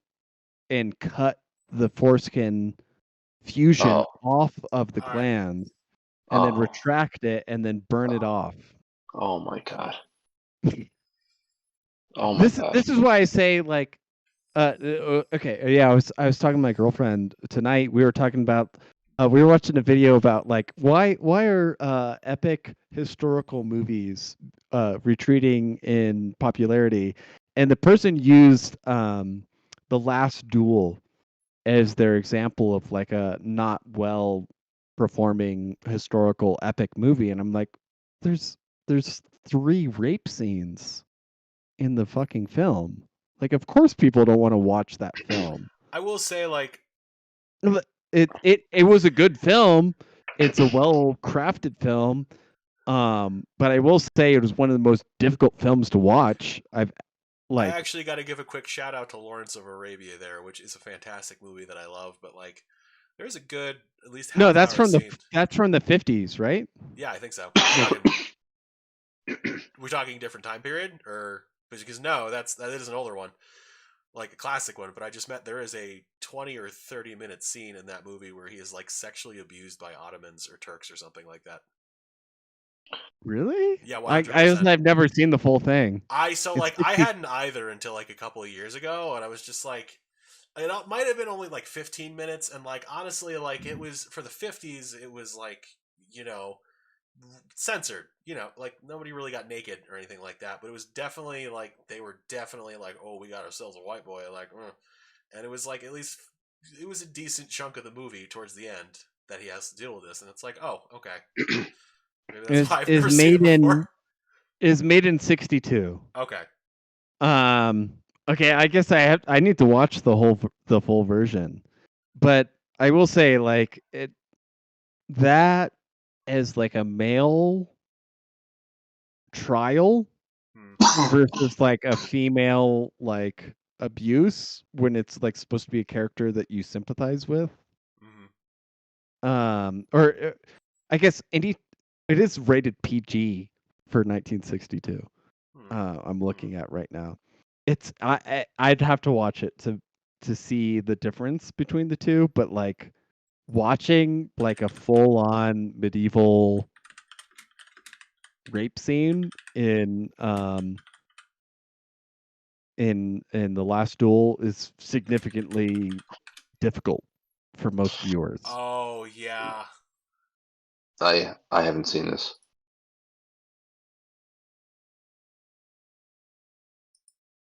Speaker 3: cut the foreskin fusion
Speaker 2: Oh.
Speaker 3: off of the
Speaker 1: All right,
Speaker 3: glands and then
Speaker 2: Oh.
Speaker 3: retract it and then burn it
Speaker 2: Oh.
Speaker 3: off.
Speaker 2: Oh my God. Oh my
Speaker 3: This
Speaker 2: God.
Speaker 3: this is why I say like okay, yeah, I was talking to my girlfriend tonight. We were talking about we were watching a video about like why are epic historical movies retreating in popularity, and the person used The Last Duel as their example of like a not well performing historical epic movie, and I'm like, there's 3 rape scenes in the fucking film. Like, of course, people don't want to watch that film.
Speaker 1: I will say like
Speaker 3: But it was a good film. It's a well crafted film. But I will say it was one of the most difficult films to watch. I've
Speaker 1: I
Speaker 3: like
Speaker 1: actually got to give a quick shout out to Lawrence of Arabia there, which is a fantastic movie that I love, but like there's a good at least
Speaker 3: no,
Speaker 1: half hour scene.
Speaker 3: that's from the 50s, right?
Speaker 1: Yeah, I think so.
Speaker 3: Yeah.
Speaker 1: We're talking different time period, or because no, that is an older one, like a classic one. But I just meant there is a 20 or 30 minute scene in that movie where he is like sexually abused by Ottomans or Turks or something like that.
Speaker 3: Really?
Speaker 1: Yeah,
Speaker 3: I
Speaker 1: 100.
Speaker 3: I was,
Speaker 1: percent
Speaker 3: I've never seen the full thing.
Speaker 1: I so
Speaker 3: It's
Speaker 1: like
Speaker 3: it's
Speaker 1: I
Speaker 3: be-
Speaker 1: hadn't either until like a couple of years ago, and I was just like, it might have been only like 15 minutes, and like honestly, like it was for the 50s, it was like you know censored, like nobody really got naked or anything like that, but it was definitely like they were definitely like, oh, we got ourselves a white boy, like, and it was like at least it was a decent chunk of the movie towards the end that he has to deal with this, and it's like, oh, okay, maybe that's
Speaker 3: is
Speaker 1: why I've
Speaker 3: is
Speaker 1: never seen it
Speaker 3: made in
Speaker 1: before.
Speaker 3: is made in 62.
Speaker 1: Okay.
Speaker 3: Okay, I guess I need to watch the full version. But I will say, like, that as like a male trial versus like a female like abuse when it's like supposed to be a character that you sympathize with. Or I guess it is rated PG for 1962. I'm looking at right now. It's I'd have to watch it to see the difference between the two, but like watching like a full on medieval rape scene in The Last Duel is significantly difficult for most viewers.
Speaker 1: Oh yeah.
Speaker 2: I haven't seen this.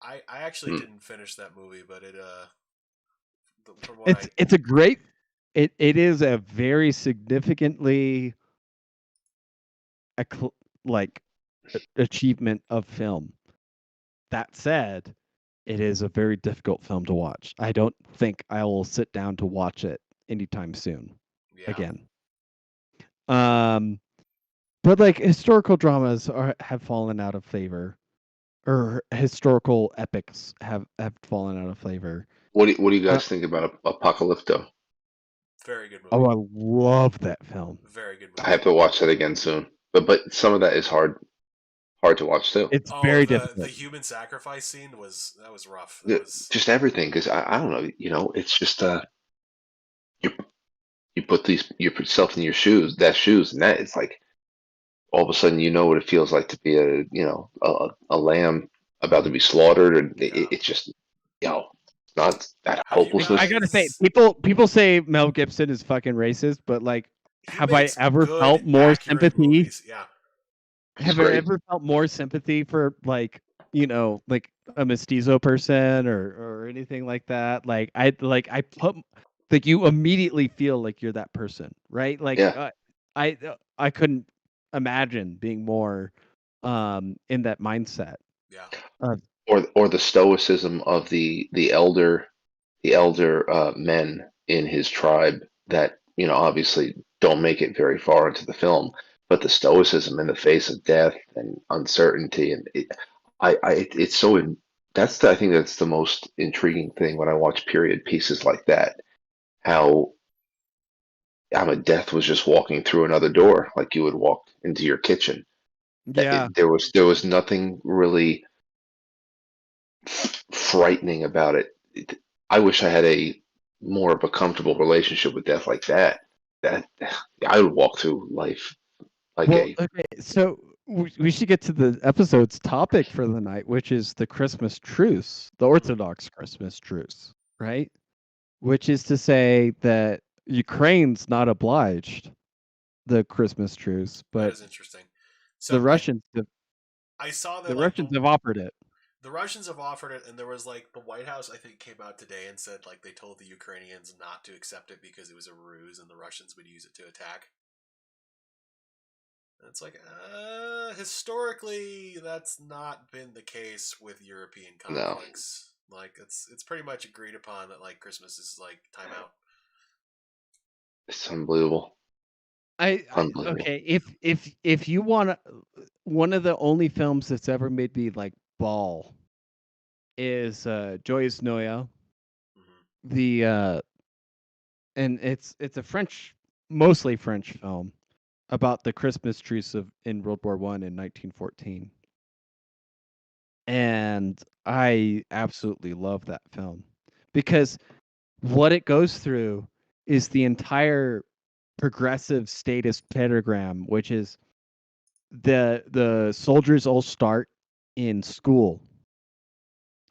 Speaker 1: I actually didn't finish that movie, but it from what
Speaker 3: It's a great it is a very significantly like achievement of film. That said, it is a very difficult film to watch. I don't think I will sit down to watch it anytime soon.
Speaker 1: Yeah.
Speaker 3: Again. But like historical dramas have fallen out of favor, or historical epics have fallen out of favor.
Speaker 2: What do you guys think about Apocalypto?
Speaker 1: Very good movie.
Speaker 3: Oh, I love that film.
Speaker 1: Very good movie.
Speaker 2: I have to watch that again soon. But some of that is hard to watch too.
Speaker 3: It's very difficult.
Speaker 1: The human sacrifice scene was rough.
Speaker 2: Just everything, because I don't know, it's just you put yourself in your shoes, and that it's like all of a sudden what it feels like to be a lamb about to be slaughtered, and it's just not that hopelessness.
Speaker 3: I gotta say, people say Mel Gibson is fucking racist, but like, have I ever felt more sympathy?
Speaker 1: Movies. Yeah.
Speaker 3: Have I ever felt more sympathy for like like a mestizo person or anything like that? Like I put like you immediately feel like you're that person, right? Like I couldn't imagine being more in that mindset.
Speaker 1: Yeah.
Speaker 2: Or the stoicism of the elder men in his tribe that obviously don't make it very far into the film, but the stoicism in the face of death and uncertainty, and it's so I think that's the most intriguing thing when I watch period pieces like that. How death was just walking through another door, like you would walk into your kitchen.
Speaker 3: Yeah.
Speaker 2: There was nothing really frightening about it. I wish I had more of a comfortable relationship with death like that. That I would walk through life like
Speaker 3: okay, so we should get to the episode's topic for the night, which is the Christmas truce, the Orthodox Christmas truce, right? Which is to say that Ukraine's not obliged the Christmas truce, but
Speaker 1: that is interesting. So
Speaker 3: the Russians
Speaker 1: I saw that
Speaker 3: the Russians have offered it.
Speaker 1: The Russians have offered it, and there was like the White House, I think, came out today and said like they told the Ukrainians not to accept it because it was a ruse and the Russians would use it to attack. And it's like, historically, that's not been the case with European conflicts. No. Like it's pretty much agreed upon that like Christmas is like timeout.
Speaker 2: It's unbelievable.
Speaker 3: Okay, if you want one of the only films that's ever made me like bawl is Joyous Noya. The and it's a mostly French film about the Christmas truce in World War I in 1914. And I absolutely love that film because what it goes through is the entire progressive status pentagram, which is the soldiers all start in school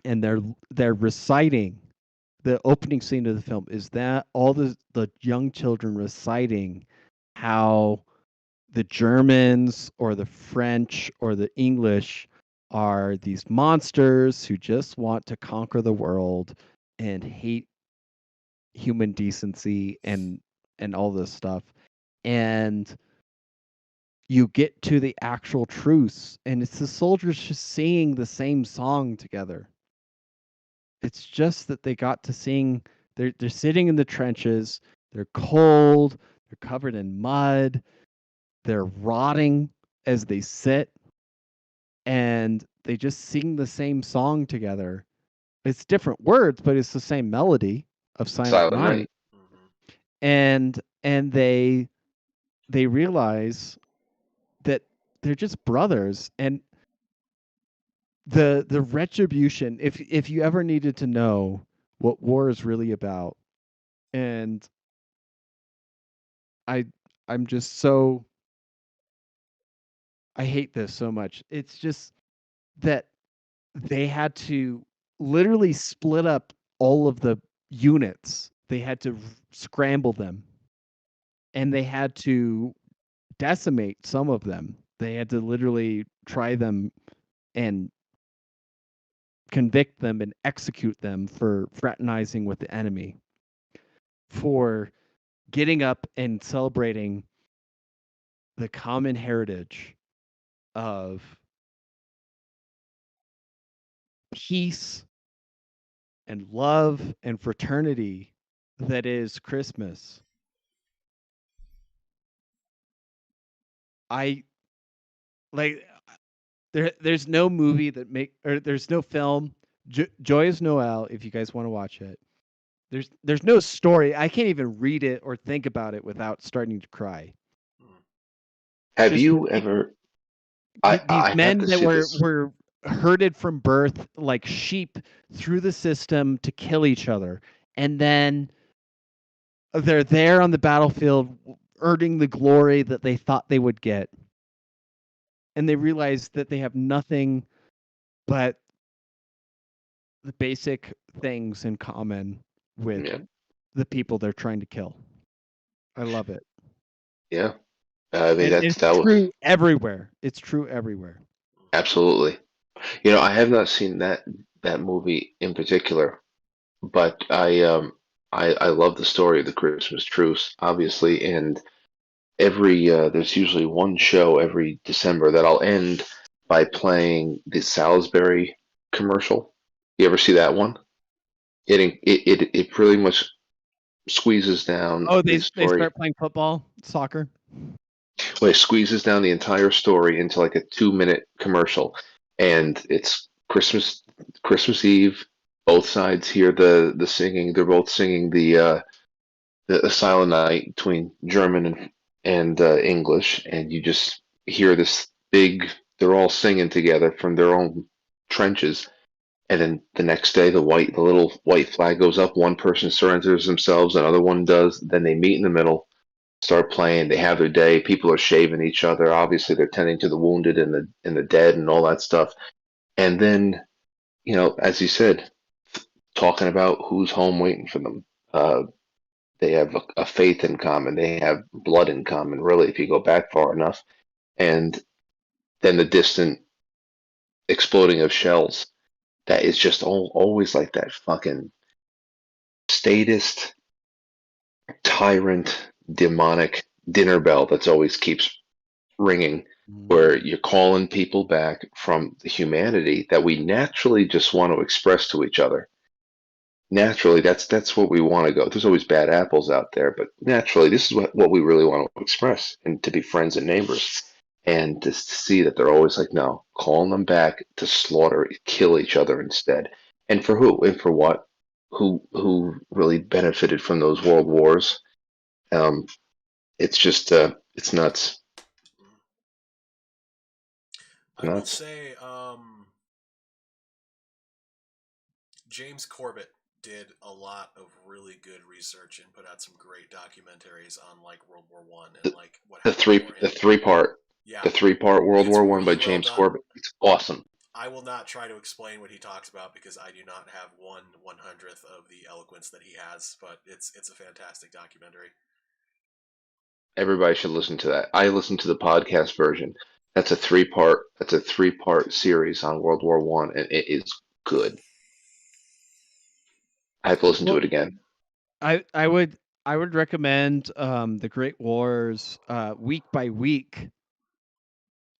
Speaker 3: and they're reciting. The opening scene of the film is that all the young children reciting how the Germans or the French or the English are these monsters who just want to conquer the world and hate human decency and all this stuff. And you get to the actual truths, and it's the soldiers just singing the same song together. It's just that they got to sing. They're sitting in the trenches. They're cold. They're covered in mud. They're rotting as they sit, and they just sing the same song together. It's different words, but it's the same melody of Silent Night.
Speaker 1: Mm-hmm.
Speaker 3: And they realize that they're just brothers, and the retribution, if you ever needed to know what war is really about, and I'm just so, I hate this so much. It's just that they had to literally split up all of the units. They had to scramble them, and they had to decimate some of them. They had to literally try them and convict them and execute them for fraternizing with the enemy, for getting up and celebrating the common heritage of peace and love and fraternity that is Christmas. I like there's no movie that there's no film, Joyous Noel, if you guys want to watch it. There's no story. I can't even read it or think about it without starting to cry.
Speaker 2: Have
Speaker 3: Just
Speaker 2: you ever?
Speaker 3: these
Speaker 2: I have
Speaker 3: men
Speaker 2: to
Speaker 3: that
Speaker 2: see this.
Speaker 3: were herded from birth like sheep through the system to kill each other, and then they're there on the battlefield earning the glory that they thought they would get, and they realize that they have nothing but the basic things in common with
Speaker 2: Yeah,
Speaker 3: the people they're trying to kill. I love it.
Speaker 2: yeah. I mean,
Speaker 3: And
Speaker 2: that's
Speaker 3: it's
Speaker 2: that was
Speaker 3: true everywhere. It's true everywhere.
Speaker 2: absolutely. You know, I have not seen that movie in particular, but I love the story of the Christmas truce, obviously, and every there's usually one show every December that I'll end by playing the Salisbury commercial. You ever see that one? It pretty much squeezes down
Speaker 3: Oh,
Speaker 2: the
Speaker 3: they
Speaker 2: story.
Speaker 3: start playing football, soccer.
Speaker 2: Well, it squeezes down the entire story into like a 2 minute commercial, and it's Christmas Eve. Both sides hear the singing. They're both singing the Silent Night between German and English, and you just hear this big. They're all singing together from their own trenches, and then the next day the little white flag goes up. One person surrenders themselves, another one does. Then they meet in the middle, start playing. They have their day. People are shaving each other. Obviously, they're tending to the wounded and the dead and all that stuff. And then, as you said, talking about who's home waiting for them. They have a faith in common. They have blood in common, really, if you go back far enough. And then the distant exploding of shells. That is just always like that fucking statist, tyrant, demonic dinner bell that's always keeps ringing, where you're calling people back from the humanity that we naturally just want to express to each other. Naturally, that's what we want to go. There's always bad apples out there, but naturally, this is what we really want to express and to be friends and neighbors. And to see that they're always like, no, calling them back to slaughter, kill each other instead. And for who? And for what? Who really benefited from those world wars? Um, it's just it's nuts.
Speaker 1: I will
Speaker 2: Nuts.
Speaker 1: say, James Corbett did a lot of really good research and put out some great documentaries on like World War One and
Speaker 2: The,
Speaker 1: like what
Speaker 2: the
Speaker 1: happened
Speaker 2: three
Speaker 1: for
Speaker 2: the
Speaker 1: him.
Speaker 2: three part
Speaker 1: Yeah,
Speaker 2: the 3 part World
Speaker 1: it's
Speaker 2: War One by
Speaker 1: really well
Speaker 2: James
Speaker 1: done.
Speaker 2: Corbett. It's awesome.
Speaker 1: I will not try to explain what he talks about because I do not have 1/100th of the eloquence that he has, but it's a fantastic documentary.
Speaker 2: Everybody should listen to that. I listened to the podcast version. That's a 3 part series on World War One, and it is good. I have to listen to
Speaker 3: Well,
Speaker 2: it again.
Speaker 3: I would recommend the Great Wars week by week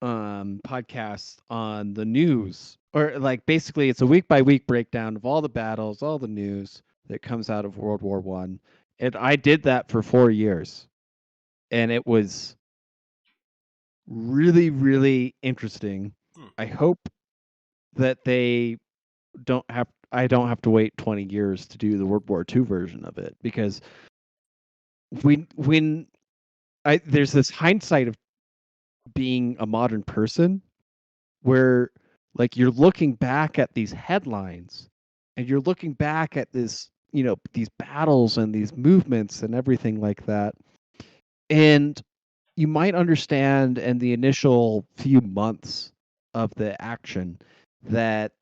Speaker 3: podcasts on the news, or like basically it's a week by week breakdown of all the battles, all the news that comes out of World War One. And I did that for 4 years, and it was really, really interesting. I hope that I don't have to wait 20 years to do the World War II version of it, because when there's this hindsight of being a modern person where like you're looking back at these headlines and you're looking back at this, these battles and these movements and everything like that. And you might understand in the initial few months of the action that,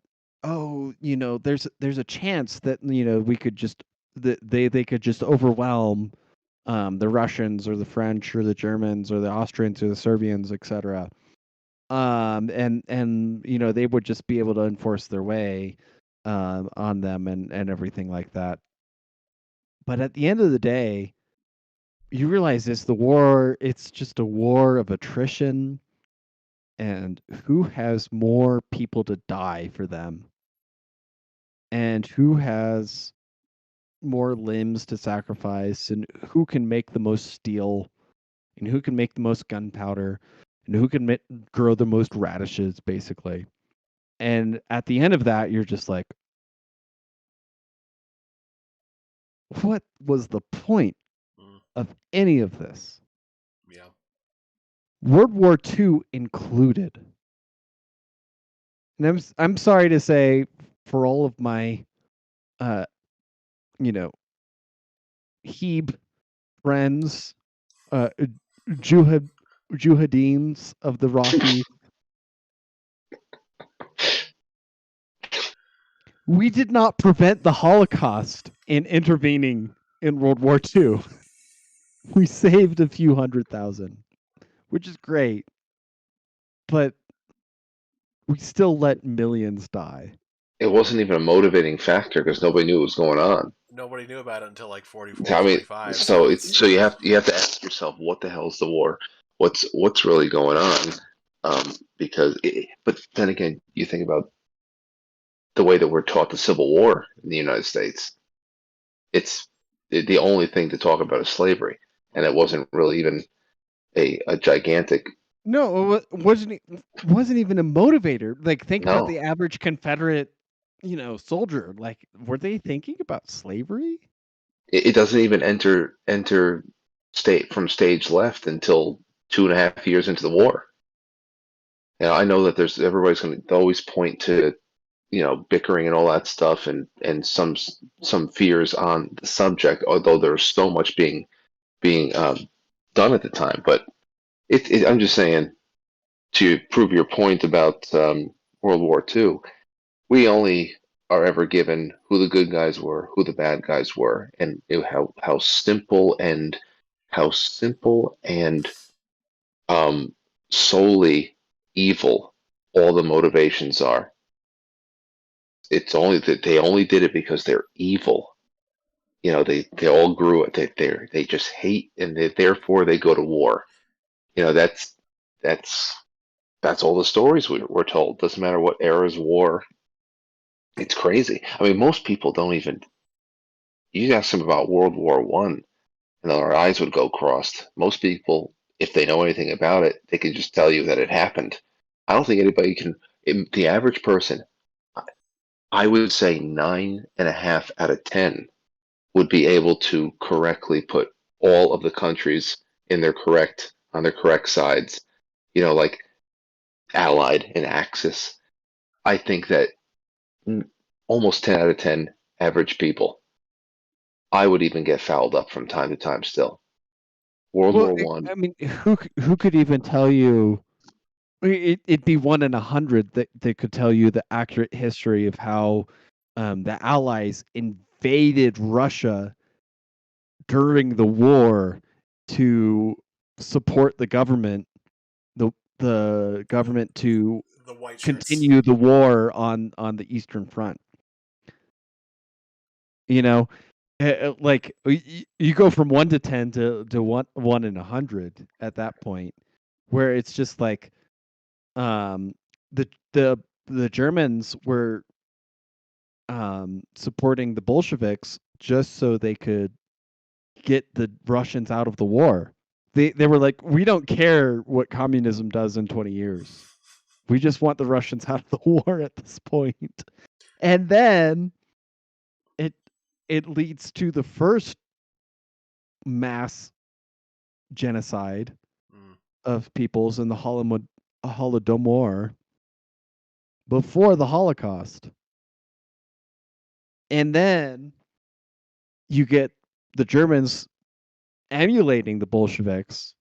Speaker 3: there's a chance that, we could just that they could just overwhelm the Russians or the French or the Germans or the Austrians or the Serbians, etc. And they would just be able to enforce their way on them and everything like that. But at the end of the day, you realize it's just a war of attrition, and who has more people to die for them, and who has more limbs to sacrifice, and who can make the most steel, and who can make the most gunpowder, and who can grow the most radishes, basically. And at the end of that, you're just like, what was the point of any of this?
Speaker 1: Yeah.
Speaker 3: World War II included. And I'm sorry to say, for all of my uh Heb friends, uh Juhad Juhadeens of the Rockies, we did not prevent the Holocaust in intervening in World War II. We saved a few 100,000, which is great, but we still let millions die.
Speaker 2: It wasn't even a motivating factor because nobody knew what was going on.
Speaker 1: Nobody knew about it until like 44,
Speaker 2: I mean,
Speaker 1: 45.
Speaker 2: so you have to ask yourself, what the hell is the war? What's really going on? But then again, you think about the way that we're taught the Civil War in the United States. It's the only thing to talk about is slavery, and it wasn't really even a gigantic.
Speaker 3: No, it wasn't even a motivator. Like, think about
Speaker 2: No,
Speaker 3: the average Confederate, soldier. Like, were they thinking about slavery?
Speaker 2: it doesn't even enter state from stage left until 2.5 years into the war. I know that there's everybody's going to always point to bickering and all that stuff, and some fears on the subject, although there's so much being done at the time. But I'm just saying, to prove your point about World War II, we only are ever given who the good guys were, who the bad guys were, and how simple and um, solely evil all the motivations are. It's only that they only did it because they're evil. They all grew it. They just hate, and therefore they go to war. That's that's all the stories we're told. Doesn't matter what era's war. It's crazy. I mean, most people don't even. You ask them about World War One, and their eyes would go crossed. Most people, if they know anything about it, they can just tell you that it happened. I don't think anybody can. The average person, I would say 9.5 out of 10 would be able to correctly put all of the countries on their correct sides. Like Allied and Axis. I think that almost 10 out of 10 average people. I would even get fouled up from time to time still. World
Speaker 3: Well,
Speaker 2: War One.
Speaker 3: I mean, who could even tell you? It'd be 1 in 100 that could tell you the accurate history of how the Allies invaded Russia during the war to support the government, the government to
Speaker 1: The white shirts.
Speaker 3: continue the war on the Eastern Front. Like you go from 1 to 10 to 1 in 100 at that point, where it's just like um, the Germans were supporting the Bolsheviks just so they could get the Russians out of the war. They were like, we don't care what communism does in 20 years. We just want the Russians out of the war at this point. And then it leads to the first mass genocide of peoples in the Holodomor before the Holocaust. And then you get the Germans emulating the Bolsheviks.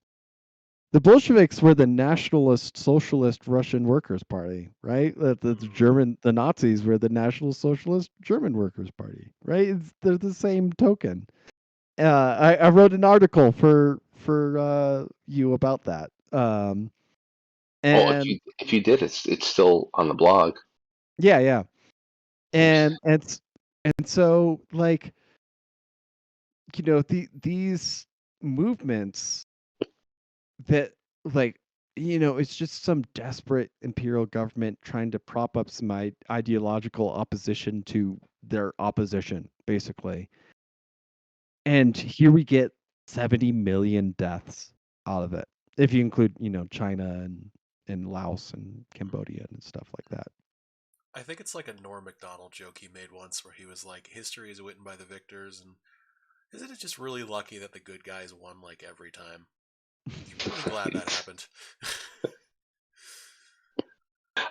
Speaker 3: The Bolsheviks were the Nationalist Socialist Russian Workers' Party, right? The Nazis were the National Socialist German Workers' Party, right? They're the same token. I wrote an article for you about that.
Speaker 2: Well,
Speaker 3: And
Speaker 2: if you did, it's still on the blog.
Speaker 3: yeah, and so like these movements that like it's just some desperate imperial government trying to prop up some ideological opposition to their opposition, basically. And here we get 70 million deaths out of it, if you include China and Laos and Cambodia and stuff like that.
Speaker 1: I think it's like a Norm Macdonald joke he made once where he was like, history is written by the victors, and isn't it just really lucky that the good guys won like every time? I'm really glad that happened.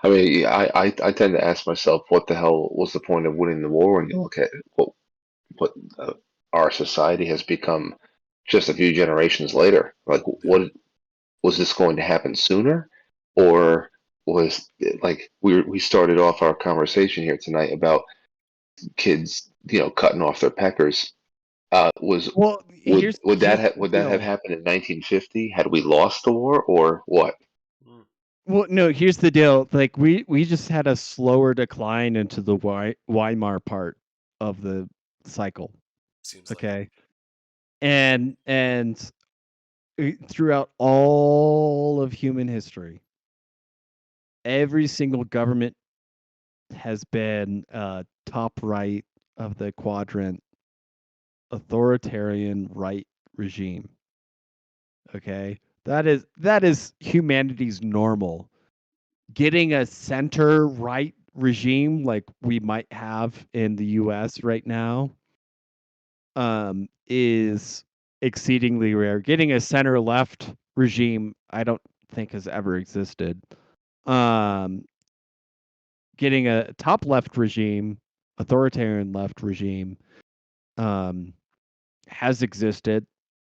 Speaker 2: I mean, I tend to ask myself, what the hell was the point of winning the war when you look at what our society has become just a few generations later? Like, what was this going to happen sooner, or was like we started off our conversation here tonight about kids, cutting off their peckers?
Speaker 3: Well, here's
Speaker 2: Would
Speaker 3: here's the
Speaker 2: would that have
Speaker 3: deal.
Speaker 2: happened in 1950 had we lost the war, or what?
Speaker 3: Well, no, here's the deal. Like we just had a slower decline into the Weimar part of the cycle.
Speaker 1: Seems like
Speaker 3: Okay. And throughout all of human history, every single government has been top right of the quadrant authoritarian right regime. Okay? That is humanity's normal. Getting a center right regime like we might have in the US right now is exceedingly rare. Getting a center left regime I don't think has ever existed. Getting a top left regime, authoritarian left regime, has existed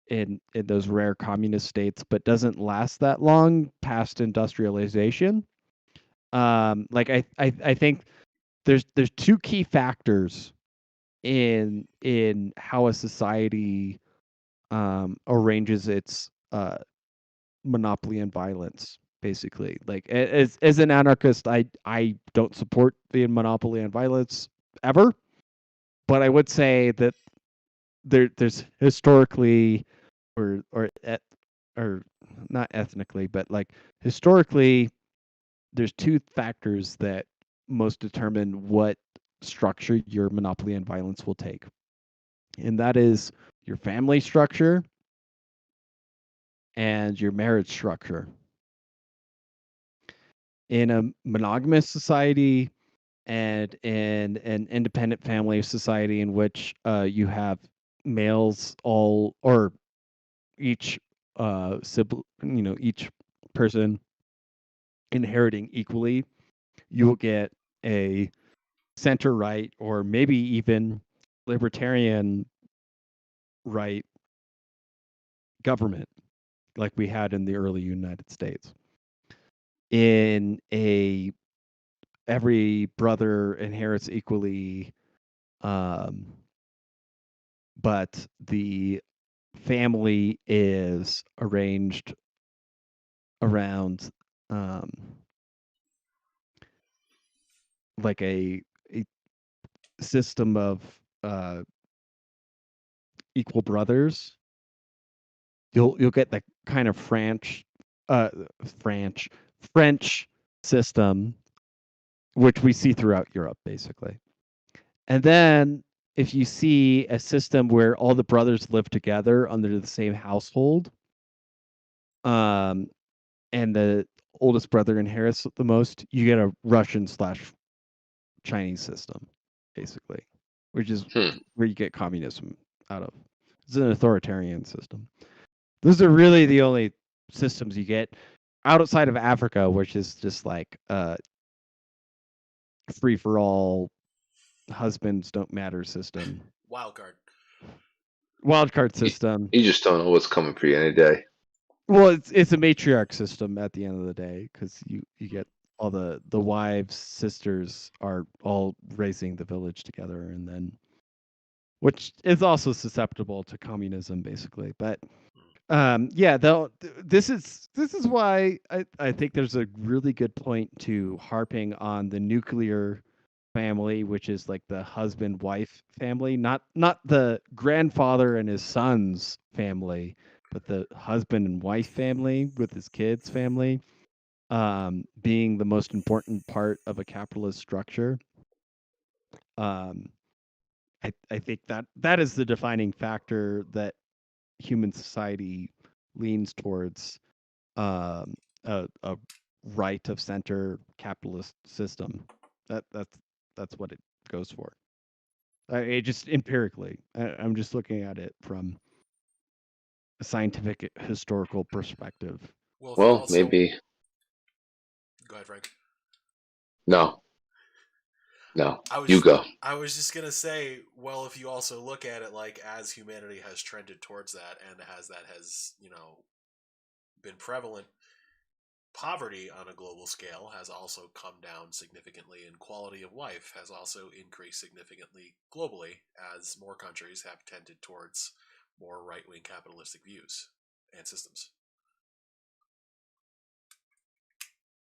Speaker 3: in those rare communist states, but doesn't last that long past industrialization. Like I think there's two key factors in how a society arranges its monopoly and violence, basically. Like as an anarchist, I don't support the monopoly and violence ever, but I would say that there's historically or not ethnically, but like historically, there's two factors that most determine what structure your monopoly and violence will take, and that is your family structure and your marriage structure. In a monogamous society and in an independent family society in which you have males all or each each person inheriting equally, you will get a center right or maybe even libertarian right government like we had in the early United States. In a every brother inherits equally, um, but the family is arranged around um, like a system of uh, equal brothers. You'll get the kind of French system, which we see throughout Europe, basically. And then if you see a system where all the brothers live together under the same household, and the oldest brother inherits the most, you get a Russian slash Chinese system, basically, which is where you get communism out of. It's an authoritarian system. Those are really the only systems you get outside of Africa, which is just like free for all, husbands don't matter system,
Speaker 1: Wild card.
Speaker 3: wildcard system.
Speaker 2: You just don't know what's coming for you any day.
Speaker 3: Well, it's a matriarch system at the end of the day, because you get all the wives, sisters are all raising the village together, and then, which is also susceptible to communism, basically. But yeah, though this is why I think there's a really good point to harping on the nuclear family, which is like the husband wife family, not the grandfather and his sons family, but the husband and wife family with his kids family, being the most important part of a capitalist structure. I think that is the defining factor that human society leans towards, a right of center capitalist system. That's what it goes for. It just empirically, I'm just looking at it from a scientific historical perspective.
Speaker 1: Well, if you
Speaker 2: Well,
Speaker 1: also
Speaker 2: maybe
Speaker 1: go ahead, Frank.
Speaker 2: no. You go.
Speaker 1: I was just gonna say, well, if you also look at it like as humanity has trended towards that, and as that has been prevalent, poverty on a global scale has also come down significantly, and quality of life has also increased significantly globally as more countries have tended towards more right-wing capitalistic views and systems.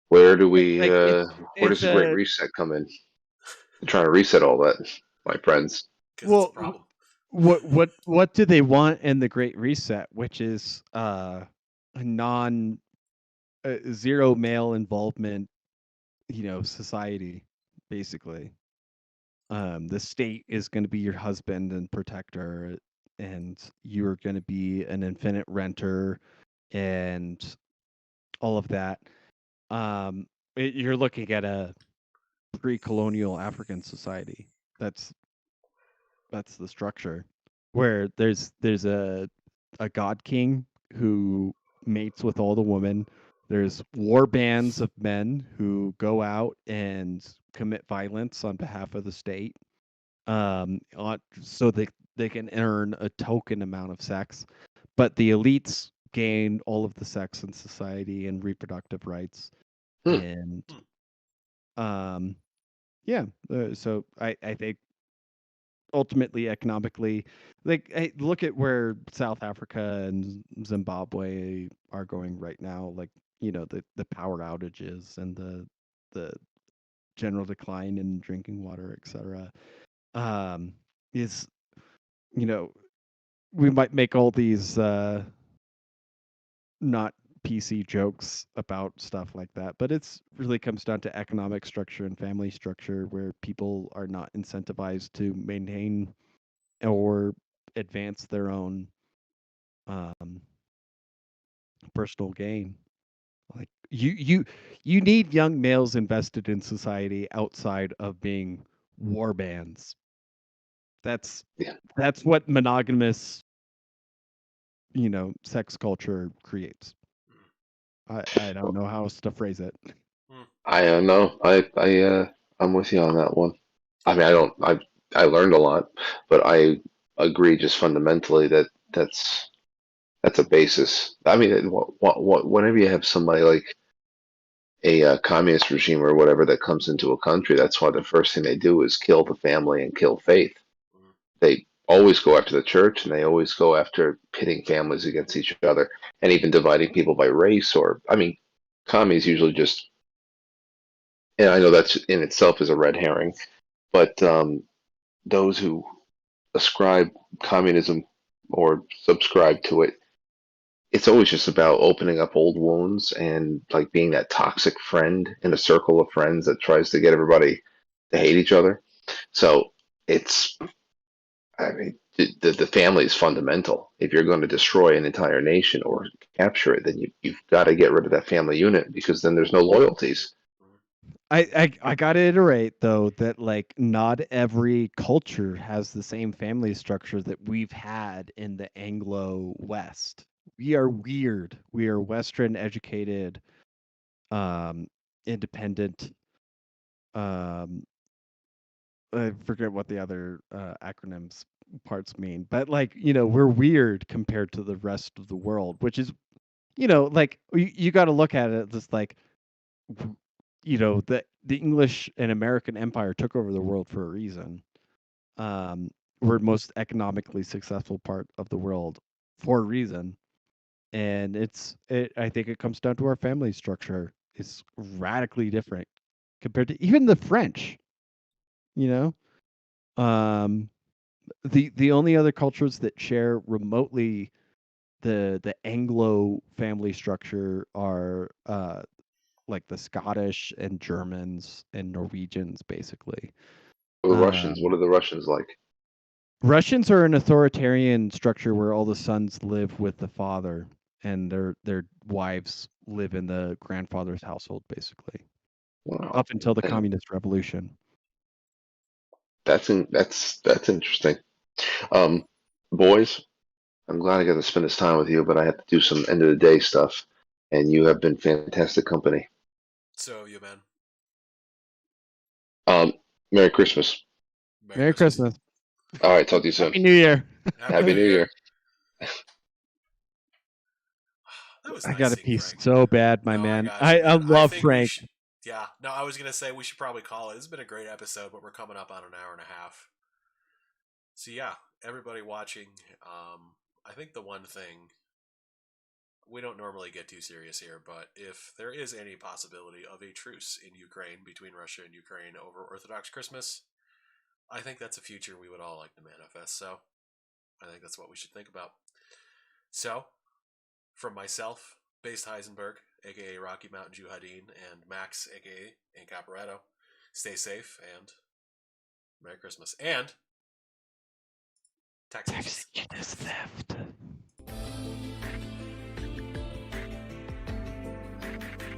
Speaker 2: Where do we?
Speaker 3: Like
Speaker 2: Where does the Great Reset come in? I'm trying to reset all that, my friends.
Speaker 1: Because it's a problem.
Speaker 3: What do they want in the Great Reset, which is a non zero male involvement, society, basically. The state is going to be your husband and protector, and you're going to be an infinite renter, and all of that. You're looking at a pre-colonial African society. That's the structure, where there's a god king who mates with all the women. There's war bands of men who go out and commit violence on behalf of the state, so they can earn a token amount of sex. But the elites gain all of the sex in society and reproductive rights. And yeah, so I think ultimately economically, like, look at where South Africa and Zimbabwe are going right now, like, the power outages and the general decline in drinking water, etc. Is, we might make all these not PC jokes about stuff like that, but it's really comes down to economic structure and family structure, where people are not incentivized to maintain or advance their own personal gain. Like, you need young males invested in society outside of being war bands. That's what monogamous, sex culture creates. I don't know how else to phrase it.
Speaker 2: I don't know. I'm with you on that one. I mean, I learned a lot, but I agree just fundamentally that that's a basis. I mean, whenever you have somebody like a communist regime or whatever that comes into a country, that's why the first thing they do is kill the family and kill faith. They always go after the church, and they always go after pitting families against each other, and even dividing people by race. Or, I mean, commies usually just, and I know that's in itself is a red herring, but those who ascribe communism or subscribe to it, it's always just about opening up old wounds and like being that toxic friend in a circle of friends that tries to get everybody to hate each other. So it's, I mean, the family is fundamental. If you're going to destroy an entire nation or capture it, then you've got to get rid of that family unit because then there's no loyalties.
Speaker 3: I gotta iterate though that like not every culture has the same family structure that we've had in the Anglo West. We are weird. We are Western educated, um, independent. Um, I forget what the other acronyms parts mean, but like we're weird compared to the rest of the world, which is like you got to look at it just like the English and American Empire took over the world for a reason. Um, we're the most economically successful part of the world for a reason, and I think it comes down to our family structure. It's radically different compared to even the French. You um, the only other cultures that share remotely the Anglo family structure are like the Scottish and Germans and Norwegians, basically.
Speaker 2: The Russians, what
Speaker 3: Um,
Speaker 2: are the Russians like?
Speaker 3: Russians are an authoritarian structure where all the sons live with the father, and their wives live in the grandfather's household, basically,
Speaker 2: Wow,
Speaker 3: up until the
Speaker 2: and
Speaker 3: communist revolution.
Speaker 2: that's interesting. Um, boys, I'm glad I got to spend this time with you, but I have to do some end of the day stuff, and you have been fantastic company.
Speaker 1: So, you man,
Speaker 2: Um, Merry Christmas.
Speaker 1: Merry
Speaker 3: Merry
Speaker 1: Christmas.
Speaker 3: Christmas.
Speaker 2: All right, talk to you soon.
Speaker 3: Happy New Year.
Speaker 1: Happy
Speaker 2: Happy
Speaker 1: New
Speaker 2: New
Speaker 1: Year.
Speaker 2: Year.
Speaker 1: That was
Speaker 3: I
Speaker 1: nice
Speaker 3: got to
Speaker 1: seeing
Speaker 3: pee
Speaker 1: Frank.
Speaker 3: so bad, my
Speaker 1: No, I
Speaker 3: man.
Speaker 1: got you,
Speaker 3: I
Speaker 1: man. I
Speaker 3: love
Speaker 1: think we
Speaker 3: Frank.
Speaker 1: should. Yeah, no, I was gonna say we should probably call it. It's been a great episode, but we're coming up on an hour and a half. So yeah, everybody watching, I think the one thing we don't normally get too serious here, but if there is any possibility of a truce in Ukraine between Russia and Ukraine over Orthodox Christmas, I think that's a future we would all like to manifest. So I think that's what we should think about. So, from myself, Based Heisenberg, aka Rocky Mountain Jew Hadin, and Max, aka Incaparetto, stay safe and Merry Christmas. And taxations.
Speaker 3: Taxation is theft.